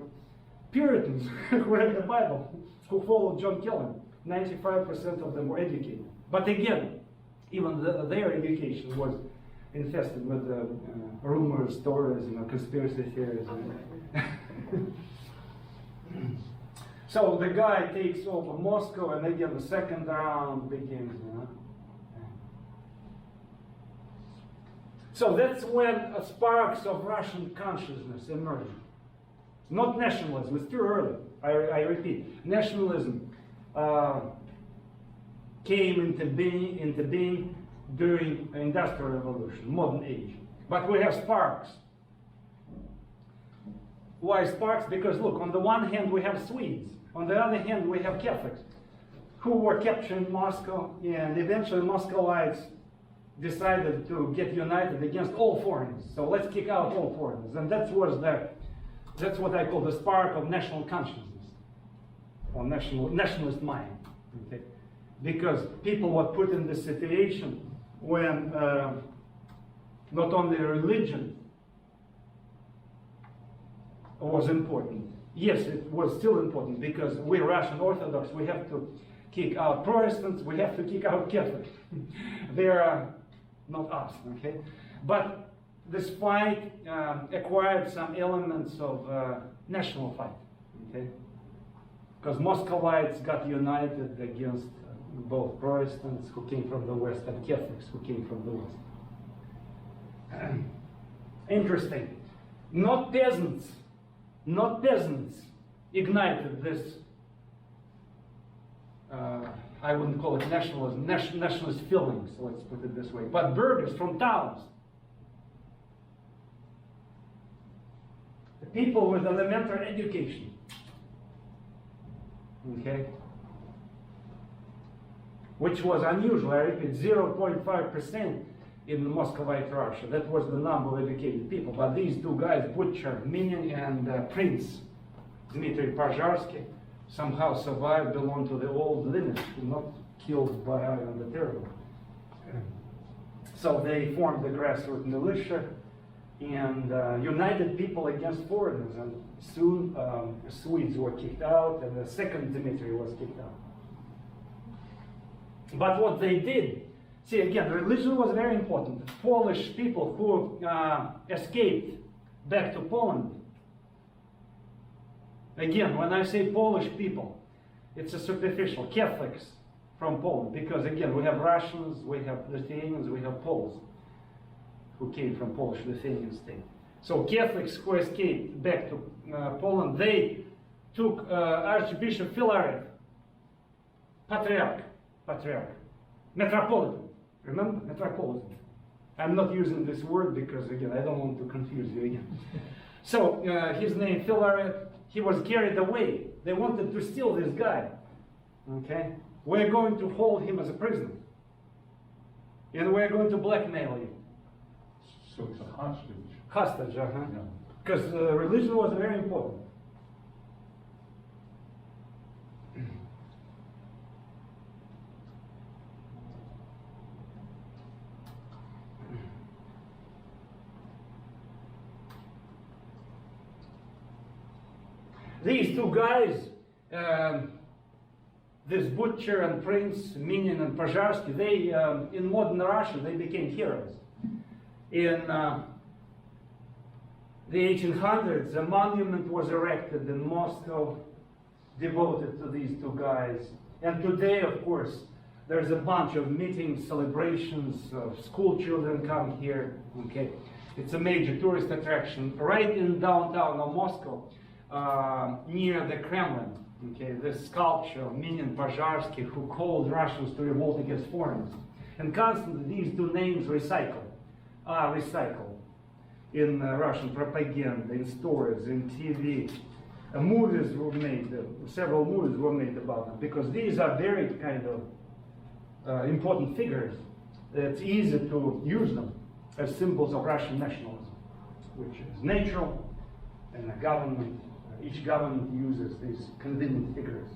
Puritans who read the Bible, who followed John Calvin. 95% of them were educated. But again, even their education was infested with rumors, stories, conspiracy theories. So the guy takes over Moscow, and again the second round begins. So that's when sparks of Russian consciousness emerged. Not nationalism, it's too early. I repeat, nationalism came into being during the Industrial Revolution, modern age. But we have sparks. Why sparks? Because look, on the one hand we have Swedes, on the other hand we have Catholics who were capturing Moscow, and eventually Muscovites decided to get united against all foreigners. So let's kick out all foreigners, and that's what I call the spark of national consciousness, or nationalist mind. Okay? Because people were put in this situation when not only religion was important. Yes, it was still important, because we Russian Orthodox, we have to kick out Protestants, we have to kick out Catholics. They are not us, okay? But this fight acquired some elements of national fight, okay? Because Muscovites got united against both Protestants who came from the West and Catholics who came from the West. Interesting. Not peasants ignited this, I wouldn't call it nationalism, nationalist feelings, let's put it this way, but burghers from towns. The people with elementary education. Okay? Which was unusual, I repeat, 0.5% in Muscovite Russia. That was the number of educated people. But these two guys, Butcher, Minin, and Prince Dmitry Pozharsky, somehow survived, belonged to the old lineage, not killed by Ivan the Terrible. So they formed the grassroots militia and united people against foreigners. And soon Swedes were kicked out, and the second Dmitry was kicked out. But what they did, see again, religion was very important. Polish people who escaped back to Poland. Again, when I say Polish people, it's a superficial, Catholics from Poland, because again, we have Russians, we have Lithuanians, we have Poles who came from Polish-Lithuanian state. So Catholics who escaped back to Poland, they took Archbishop Filaret, Patriarch, Metropolitan, remember? Metropolitan. I'm not using this word because, again, I don't want to confuse you again. So, his name, Filaret, he was carried away. They wanted to steal this guy, okay? We're going to hold him as a prisoner. And we're going to blackmail you. So it's a hostage. Hostage, Yeah. Because religion was very important. These two guys, this Butcher and Prince, Minin and Pozharsky, they, in modern Russia, they became heroes. In the 1800s, a monument was erected in Moscow devoted to these two guys. And today, of course, there's a bunch of meetings, celebrations, school children come here, okay? It's a major tourist attraction right in downtown of Moscow. Near the Kremlin, okay, this sculpture of Minin Pozharsky, who called Russians to revolt against foreigners. And constantly these two names recycled in Russian propaganda, in stories, in TV. Movies were made, several movies were made about them, because these are very kind of important figures. It's easy to use them as symbols of Russian nationalism, which is natural, and the government, each government uses these convenient figures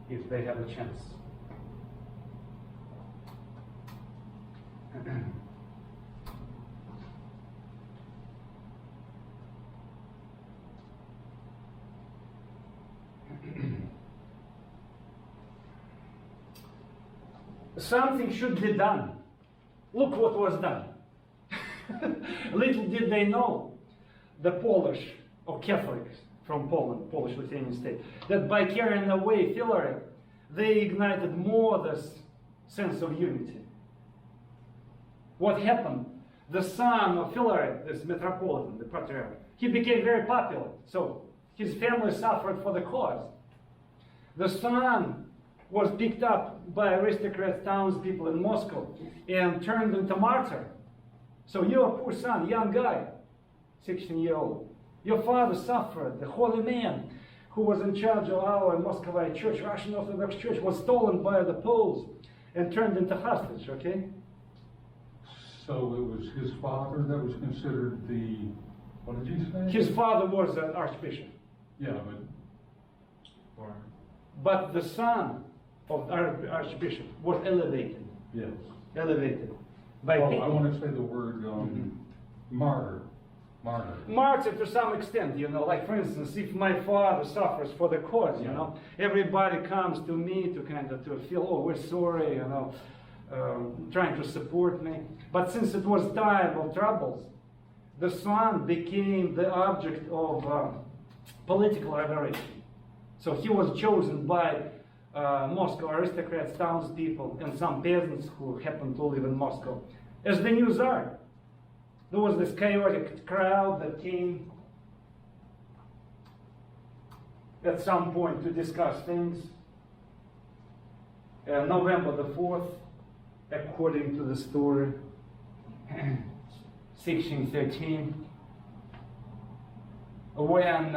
if they have a chance. something should be done. Look what was done. Little did they know, the Polish or Catholics from Poland, Polish-Lithuanian state, that by carrying away Filaret, they ignited more this sense of unity. What happened? The son of Filaret, this metropolitan, the patriarch, he became very popular. So his family suffered for the cause. The son was picked up by aristocrats, townspeople in Moscow, and turned into martyr. So your poor son, young guy, 16-year-old, your father suffered. The holy man who was in charge of our Muscovite church, Russian Orthodox Church, was stolen by the Poles and turned into hostage, okay? So it was his father that was considered the, what did you say? His father was an archbishop. Yeah, But the son of the archbishop was elevated. yes. Elevated. By Oh, I people. want to say the word, martyr. Martyr. Martyr to some extent, you know, like for instance, if my father suffers for the cause, you know, everybody comes to me to kind of to feel, oh, we're sorry, you know, trying to support me. But since it was time of troubles, the son became the object of political adoration. So he was chosen by Moscow aristocrats, townspeople, and some peasants who happened to live in Moscow as the new czar. There was this chaotic crowd that came at some point to discuss things. November the 4th, according to the story, 1613, when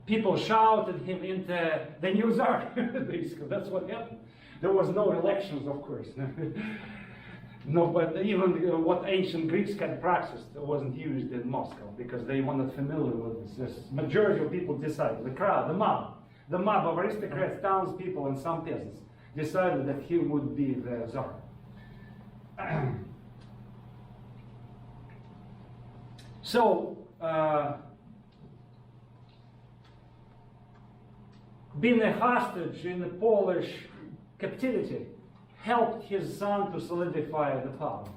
people shouted him into the new czar. Basically, that's what happened. There was no elections, of course. No, but even what ancient Greeks had practiced wasn't used in Moscow because they were not familiar with this. This majority of people decided, the crowd, the mob of aristocrats, townspeople, and some peasants decided that he would be the czar. So, being a hostage in the Polish captivity helped his son to solidify the power.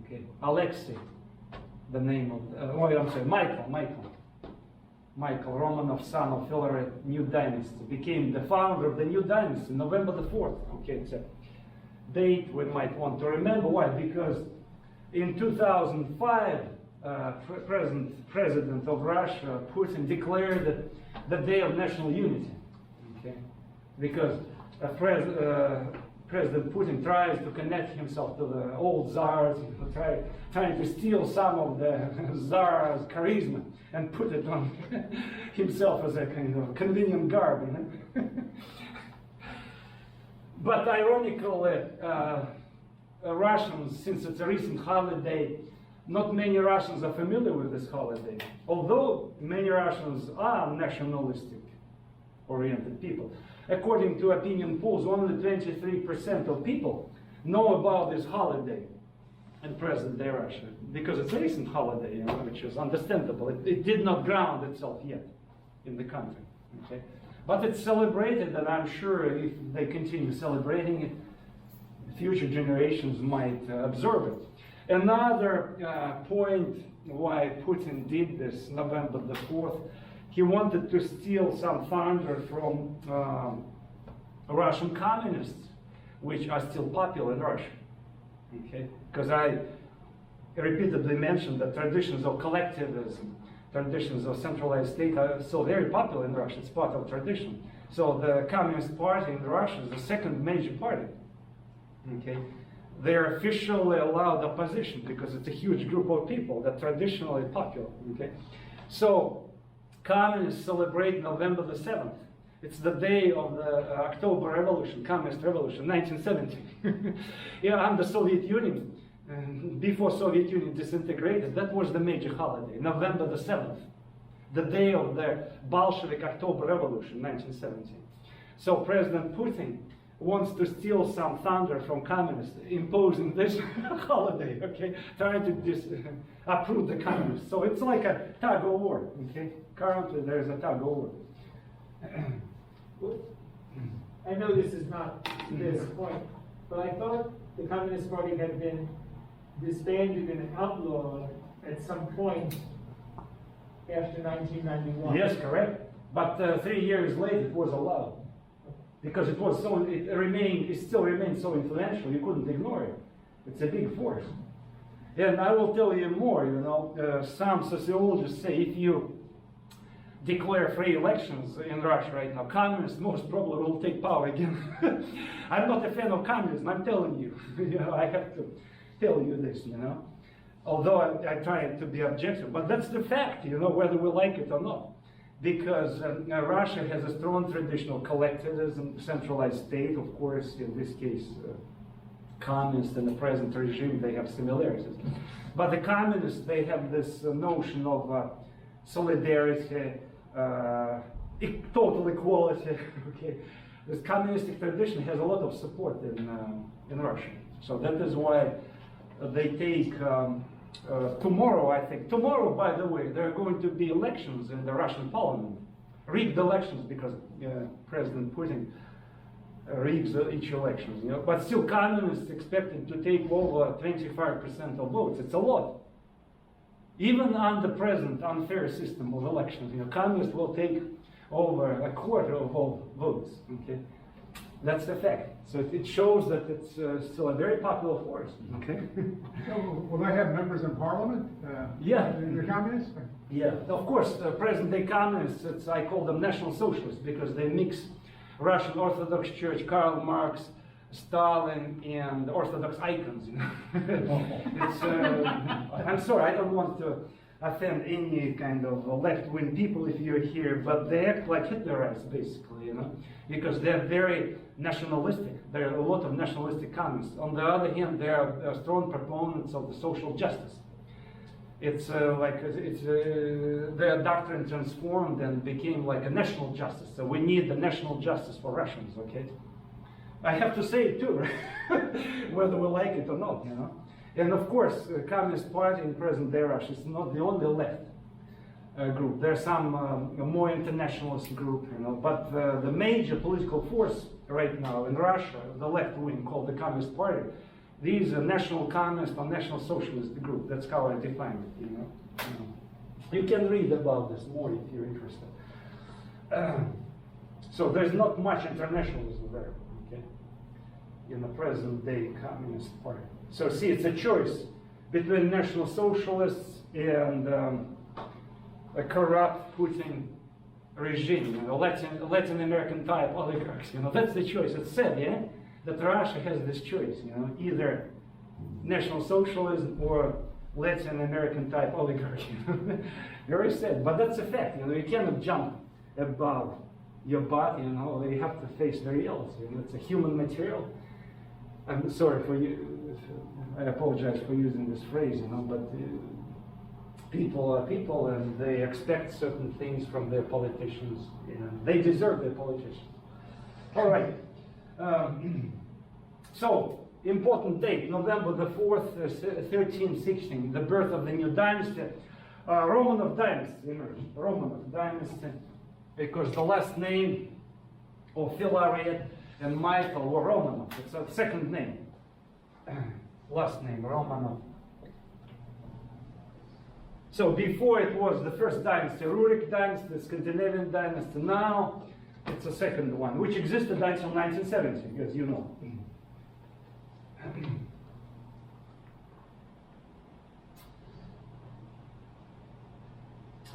Okay, Alexei, the name of, Michael Romanov, son of Filaret, new dynasty, became the founder of the new dynasty, November the 4th. Okay, it's a date we might want to remember. Why? Because in 2005, President of Russia, Putin, declared the Day of National Unity. Okay, because President Putin tries to connect himself to the old czars, trying to steal some of the czar's charisma and put it on himself as a kind of convenient garb. You know? But ironically, Russians, since it's a recent holiday, not many Russians are familiar with this holiday. Although many Russians are nationalistic oriented people. According to opinion polls, only 23% of people know about this holiday in present-day Russia, because it's a recent holiday, you know, which is understandable. It did not ground itself yet in the country. Okay? But it's celebrated, and I'm sure if they continue celebrating it, future generations might observe it. Another point why Putin did this November the 4th, he wanted to steal some thunder from Russian communists, which are still popular in Russia. Okay? Because I repeatedly mentioned that traditions of collectivism, traditions of centralized state are still very popular in Russia. It's part of tradition. So the Communist Party in Russia is the second major party. Okay? They're officially allowed opposition because it's a huge group of people that traditionally popular. Okay? So communists celebrate November the 7th. It's the day of the October Revolution, Communist Revolution, 1917. Yeah, under Soviet Union, before Soviet Union disintegrated, that was the major holiday, November the 7th, the day of the Bolshevik October Revolution, 1917. So President Putin wants to steal some thunder from communists, imposing this holiday, okay, trying to approve the communists. So it's like a tug of war, okay? Currently there's a tug of war. I know this is not this point, But I thought the Communist Party had been disbanded and outlawed at some point after 1991. Yes, correct. But 3 years later, it was allowed. Because it was so, it still remains so influential, you couldn't ignore it. It's a big force. And I will tell you more, you know, some sociologists say if you declare free elections in Russia right now, communists most probably will take power again. I'm not a fan of communism, I'm telling you. You know, I have to tell you this, you know. Although I try to be objective, but that's the fact, you know, whether we like it or not. Because Russia has a strong traditional collectivism, centralized state, of course, in this case, communists and the present regime, they have similarities. But the communists, they have this notion of solidarity, total equality. Okay, this communistic tradition has a lot of support in Russia. So that is why they take tomorrow, I think. Tomorrow, by the way, there are going to be elections in the Russian parliament, rigged elections because President Putin rigs each election. You know? But still, communists expected to take over 25% of votes. It's a lot. Even under present unfair system of elections, you know, communists will take over a quarter of all votes. Okay, that's the fact. So it shows that it's still a very popular force. Okay. So will they have members in parliament? Yeah. The communists? Yeah, of course, present-day communists, I call them national socialists because they mix Russian Orthodox Church, Karl Marx, Stalin, and Orthodox icons. You know? It's, I'm sorry, I don't want to offend any kind of left-wing people if you're here, but they act like Hitlerites, basically, you know, because they're very nationalistic. There are a lot of nationalistic communists. On the other hand, they are strong proponents of the social justice. It's their doctrine transformed and became like a national justice. So we need the national justice for Russians, okay? I have to say it too, whether we like it or not, you know? And of course, the Communist Party in present-day Russia is not the only left group. There's some more internationalist group, you know, but the major political force right now in Russia, the left wing called the Communist Party, these are national communist or national socialist group. That's how I define it, you know. You can read about this more if you're interested. So there's not much internationalism there, okay, in the present-day Communist Party. So see, it's a choice between National Socialists and a corrupt Putin regime, you know, Latin American type oligarchs. You know, that's the choice. It's sad, yeah, that Russia has this choice. You know, either National Socialism or Latin American type oligarchy. Very sad, but that's a fact. You know, you cannot jump above your body. You know, you have to face the reality. You know, it's a human material. I'm sorry for you. I apologize for using this phrase, you know, but people are people, and they expect certain things from their politicians. You know, they deserve their politicians. All right. So important date, November the 4th, 1316, the birth of the new dynasty. Romanov dynasty emerged. Romanov dynasty, because the last name of Filaret and Michael were Romanov. It's a second name. Last name, Romanov. So before it was the first dynasty, Rurik dynasty, the Scandinavian dynasty. Now it's a second one, which existed until 1970, as you know.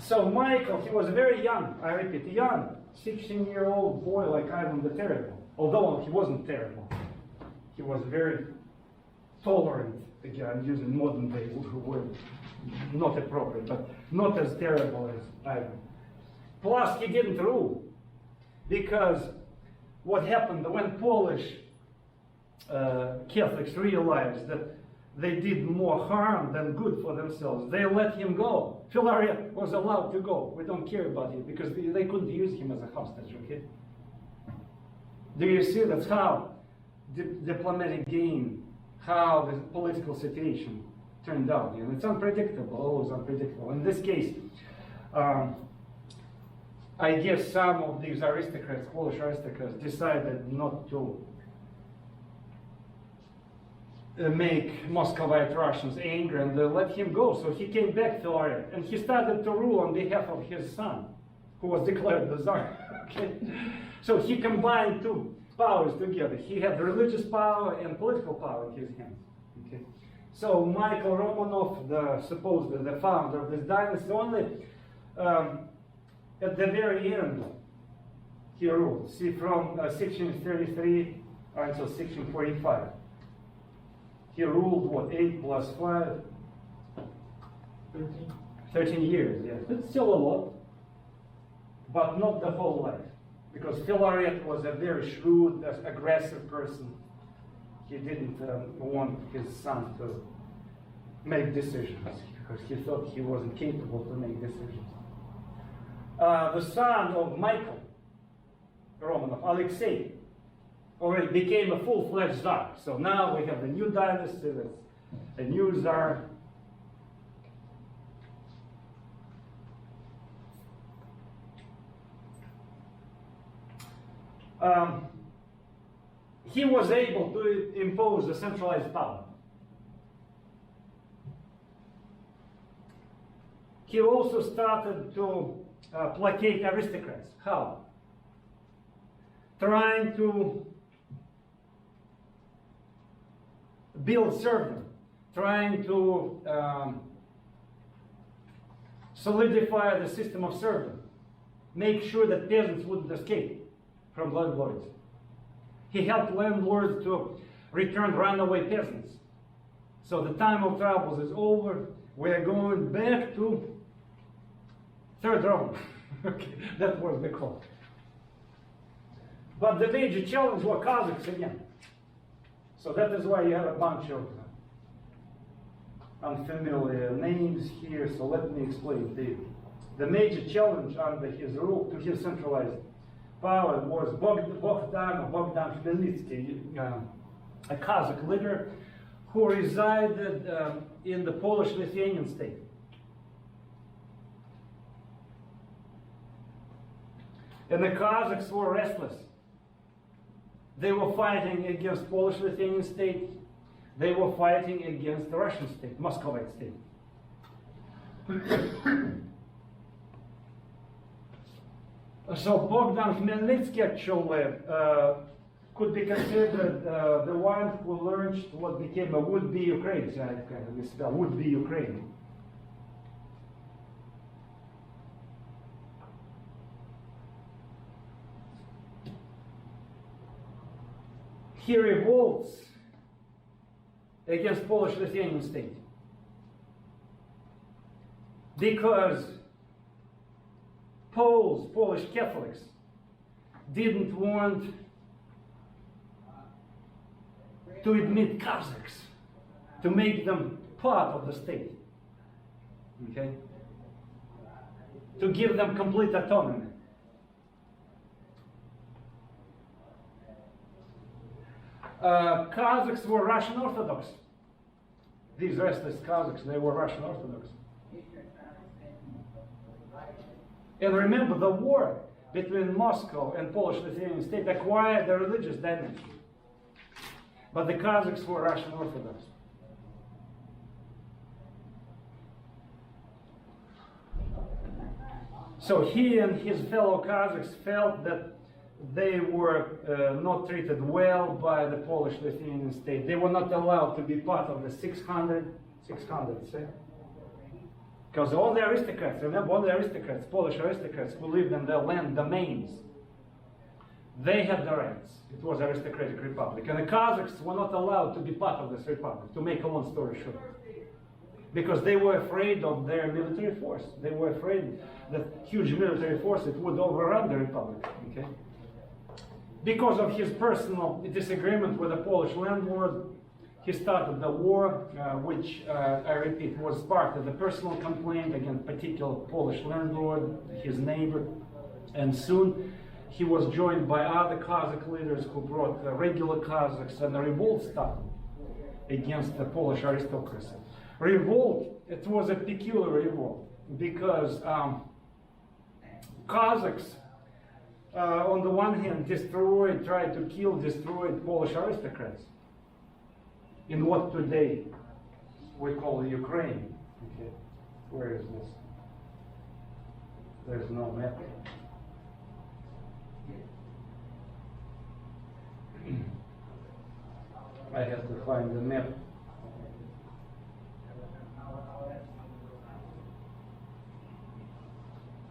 So Michael, he was very young, I repeat, young, 16-year-old boy like Ivan the Terrible. Although he wasn't terrible. He was very tolerant. Again, I'm using modern day word, not appropriate, but not as terrible as Ivan. Plus, he didn't rule. Because what happened when Polish Catholics realized that they did more harm than good for themselves, they let him go. Filaret was allowed to go. We don't care about him because they couldn't use him as a hostage, okay? Do you see? That's how diplomatic game, how the political situation turned out. You know, it's unpredictable, always unpredictable. In this case, I guess some of these aristocrats, Polish aristocrats, decided not to make Muscovite Russians angry and let him go. So he came back to Filaret and he started to rule on behalf of his son, who was declared the Tsar. Okay? So he combined two powers together. He had religious power and political power in his hands. Okay? So Michael Romanov, the founder of this dynasty, only at the very end he ruled. See, from 1633 until 1645. He ruled, what, 8 plus 5? 13. 13 years, yes. It's still a lot, but not the whole life. Because Filaret was a very shrewd, aggressive person. He didn't want his son to make decisions, because he thought he wasn't capable to make decisions. The son of Michael Romanov, Alexei, already became a full-fledged Tsar. So now we have the new dynasty, that's a new Tsar. He was able to impose a centralized power. He also started to placate aristocrats. How? Trying to build serfdom, trying to solidify the system of serfdom, make sure that peasants wouldn't escape from landlords. He helped landlords to return runaway peasants. So the time of troubles is over. We are going back to Third Rome. Okay, that was the call. But the major challenge were Kazakhs again. So that is why you have a bunch of unfamiliar names here. So let me explain. The major challenge under his rule to his centralized power was Bogdan Khmelnytsky, a Kazakh leader who resided in the Polish-Lithuanian state. And the Kazakhs were restless. They were fighting against Polish-Lithuanian state. They were fighting against the Russian state, Muscovite state. So Bogdan Khmelnytsky actually could be considered the one who launched what became a would-be Ukraine. So I kind of misspell would-be Ukraine. He revolts against Polish-Lithuanian state because Poles, Polish Catholics, didn't want to admit Kazakhs, to make them part of the state, okay? To give them complete autonomy. Kazakhs were Russian Orthodox. These restless Kazakhs, they were Russian Orthodox. And remember, the war between Moscow and Polish-Lithuanian state acquired a religious dimension. But the Kazakhs were Russian Orthodox. So he and his fellow Kazakhs felt that they were not treated well by the Polish-Lithuanian state. They were not allowed to be part of the 600, say? Because all the aristocrats, remember, all the aristocrats, Polish aristocrats who lived in their land domains, they had the rights. It was an aristocratic republic. And the Kazakhs were not allowed to be part of this republic, to make a long story short. Because they were afraid of their military force. They were afraid that huge military force, it would overrun the republic, okay? Because of his personal disagreement with the Polish landlord, he started the war, which, I repeat, was sparked as a personal complaint against particular Polish landlord, his neighbor. And soon he was joined by other Kazakh leaders who brought regular Kazakhs, and a revolt started against the Polish aristocracy. Revolt, it was a peculiar revolt, because Kazakhs, on the one hand, destroyed Polish aristocrats. in what today we call Ukraine. Okay, where is this? There's no map. I have to find the map.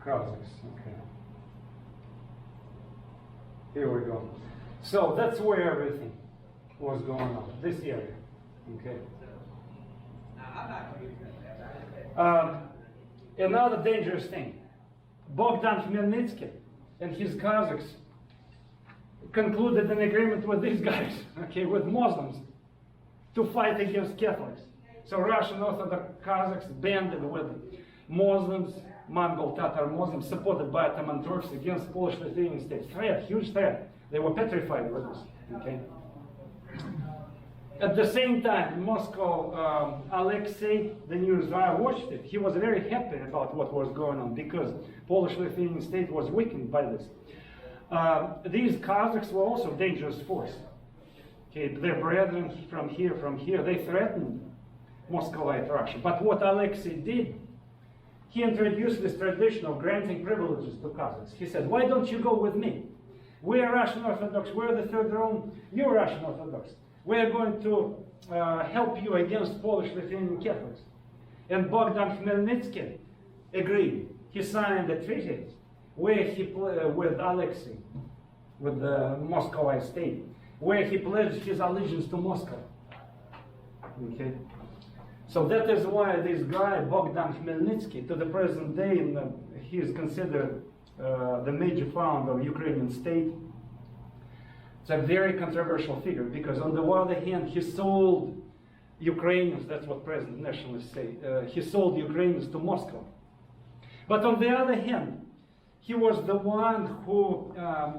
Kazakhs, okay. Here we go. So that's where everything was going on, this area, okay? Another dangerous thing, Bogdan Khmelnytsky and his Kazakhs concluded an agreement with these guys, okay, with Muslims, to fight against Catholics. So Russian Orthodox Kazakhs banded with Muslims, Mongol Tatar Muslims, supported by Ottoman Turks against Polish-Lithuanian state. Threat, huge threat. They were petrified with this, okay? At the same time, Moscow, Alexei, the news I watched it, he was very happy about what was going on because Polish-Lithuanian state was weakened by this. These Kazakhs were also a dangerous force. Okay, their brethren from here, they threatened Muscovite Russia. But what Alexei did, he introduced this tradition of granting privileges to Kazakhs. He said, why don't you go with me? We are Russian Orthodox, we're the third Rome, you're Russian Orthodox. We are going to help you against Polish-Lithuanian Catholics. And Bogdan Khmelnytsky agreed. He signed a treaty where he with Alexei, with the Muscovite state, where he pledged his allegiance to Moscow. Okay. So that is why this guy, Bogdan Khmelnytsky, to the present day, he is considered the major founder of Ukrainian state. It's a very controversial figure because on the one hand, he sold Ukrainians, that's what President nationalists say, he sold Ukrainians to Moscow. But on the other hand, he was the one who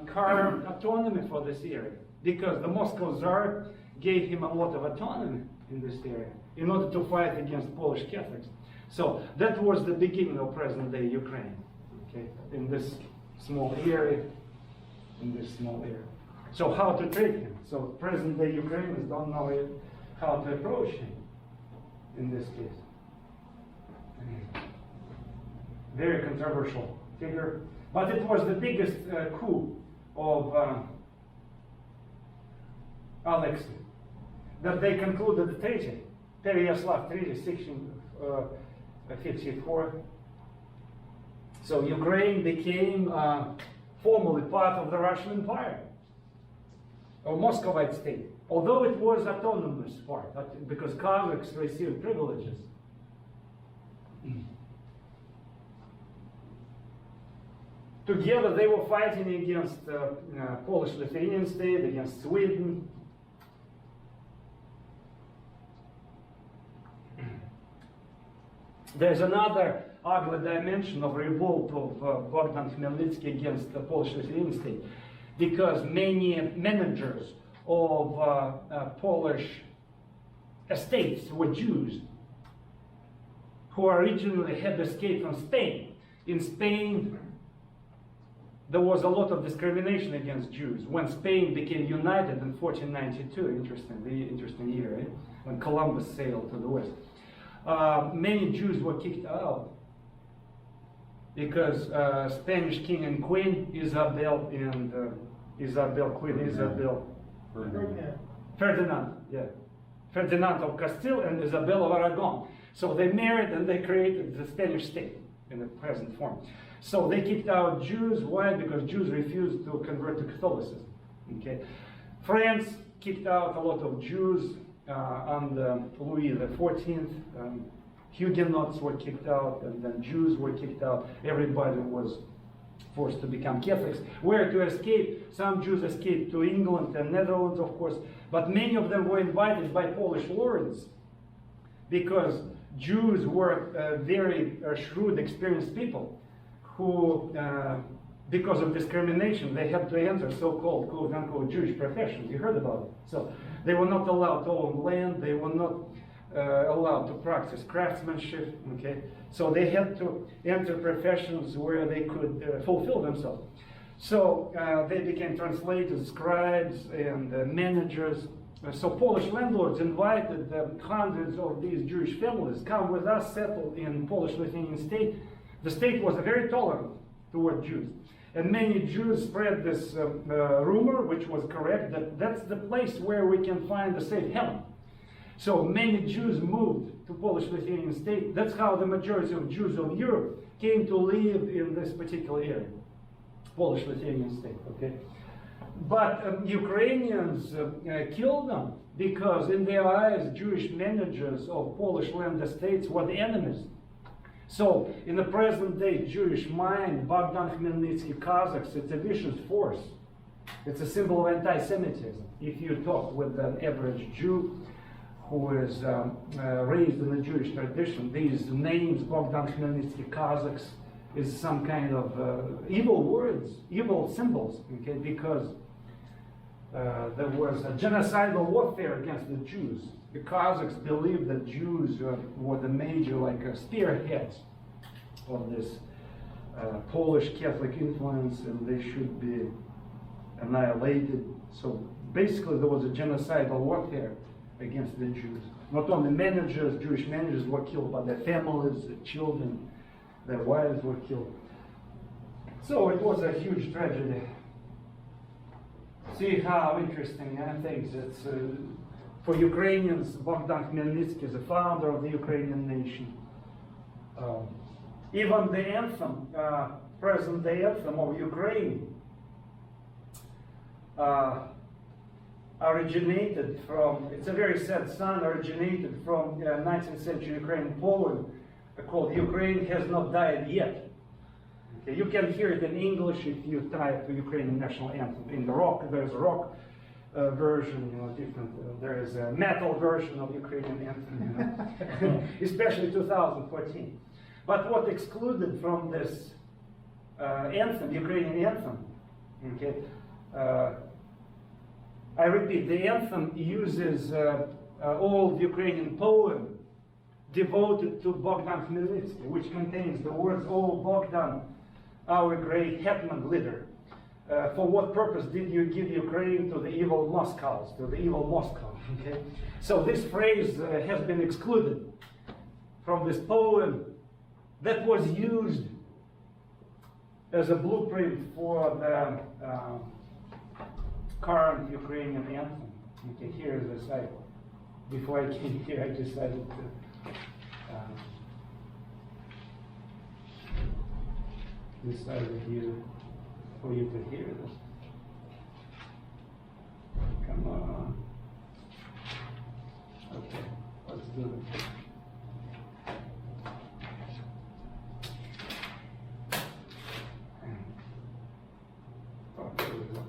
carved autonomy for this area because the Moscow Tsar gave him a lot of autonomy in this area in order to fight against Polish Catholics. So that was the beginning of present-day Ukraine, okay, in this small area, So how to treat him? So present-day Ukrainians don't know how to approach him in this case. Very controversial figure, but it was the biggest coup of Alexei, that they concluded the treaty, Pereyaslav Treaty, 1654. So Ukraine became formally part of the Russian Empire, or Muscovite state, although it was autonomous part, because Kazakhs received privileges. Together they were fighting against Polish-Lithuanian state, against Sweden. There's another ugly dimension of revolt of Bogdan Khmelnytsky against the Polish-Lithuanian state, because many managers of Polish estates were Jews who originally had escaped from Spain. In Spain, there was a lot of discrimination against Jews. When Spain became united in 1492, interesting year, right? When Columbus sailed to the west. Many Jews were kicked out because Spanish king and queen, Isabel and Ferdinand of Castile and Isabel of Aragon. So they married and they created the Spanish state in the present form. So they kicked out Jews. Why? Because Jews refused to convert to Catholicism. Okay, France kicked out a lot of Jews under Louis XIV. Huguenots were kicked out, and then Jews were kicked out. Everybody was forced to become Catholics. Where to escape? Some Jews escaped to England and Netherlands, of course, but many of them were invited by Polish lords because Jews were very shrewd, experienced people who, because of discrimination, they had to enter so-called, quote-unquote, Jewish professions. You heard about it. So they were not allowed to own land. They were not allowed to practice craftsmanship. Okay, so they had to enter professions where they could fulfill themselves. So they became translators, scribes, and managers. So Polish landlords invited hundreds of these Jewish families, come with us, settle in Polish-Lithuanian state. The state was very tolerant toward Jews. And many Jews spread this rumor, which was correct, that that's the place where we can find a safe haven. So many Jews moved to Polish-Lithuanian state. That's how the majority of Jews of Europe came to live in this particular area, Polish-Lithuanian state, okay? But Ukrainians killed them because in their eyes, Jewish managers of Polish land estates were the enemies. So in the present day Jewish mind, Bogdan Khmelnytsky Kazakhs, it's a vicious force. It's a symbol of anti-Semitism. If you talk with an average Jew who is raised in the Jewish tradition, these names, Bogdan Khmelnytsky Kazakhs, is some kind of evil words, evil symbols, okay, because there was a genocidal warfare against the Jews. The Kazakhs believed that Jews were the major, spearheads of this Polish Catholic influence, and they should be annihilated. So basically there was a genocidal warfare against the Jews. Not only managers, Jewish managers were killed, but their families, their children, their wives were killed. So it was a huge tragedy. See how interesting things. It's for Ukrainians, Bogdan Khmelnytsky is the founder of the Ukrainian nation. Even the anthem, present-day anthem of Ukraine, originated from, it's a very sad song, originated from 19th century Ukrainian poem called "Ukraine Has Not Died Yet." Okay, you can hear it in English if you type the Ukrainian national anthem. In the rock, there's a rock version, different. There is a metal version of Ukrainian anthem, especially 2014. But what excluded from this anthem, Ukrainian anthem, okay, I repeat, the anthem uses old Ukrainian poem devoted to Bogdan Khmelnytsky, which contains the words, "Oh Bogdan, our great hetman leader, for what purpose did you give Ukraine to the evil Moscows, to the evil Moscow?" Okay? So this phrase has been excluded from this poem that was used as a blueprint for the current Ukrainian anthem. Okay, here is this. Before I came here, I decided to decided for you to hear this. Come on. Okay, let's do it. Oh, here we go.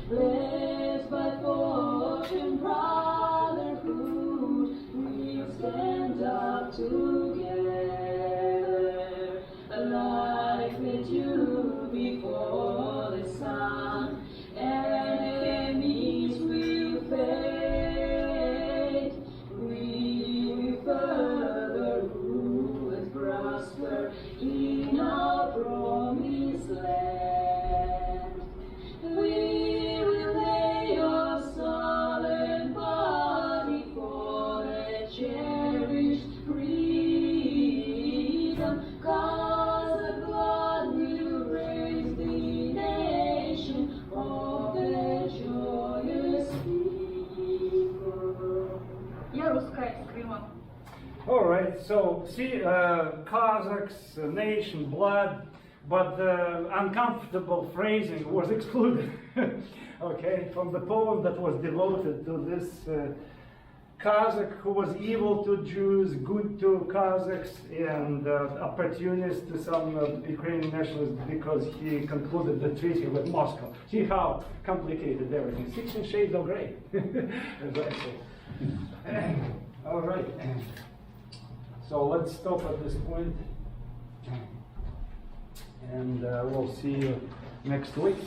Blessed by fortune, brotherhood, we'll stand up together. Life with you before the sun, enemies will fade. We will further rule and prosper in our promised land. We will lay your soul and body for a cherished freedom, 'cause the blood will raise the nation of the joyous people. Я русская из Крыма. All right, so see, Kazakhs, nation, blood, but the uncomfortable phrasing was excluded, okay, from the poem that was devoted to this Kazakh who was evil to Jews, good to Kazakhs, and opportunist to some Ukrainian nationalists because he concluded the treaty with Moscow. See how complicated everything. 16 shades of gray, as I say. All right. So let's stop at this point, and we'll see you next week.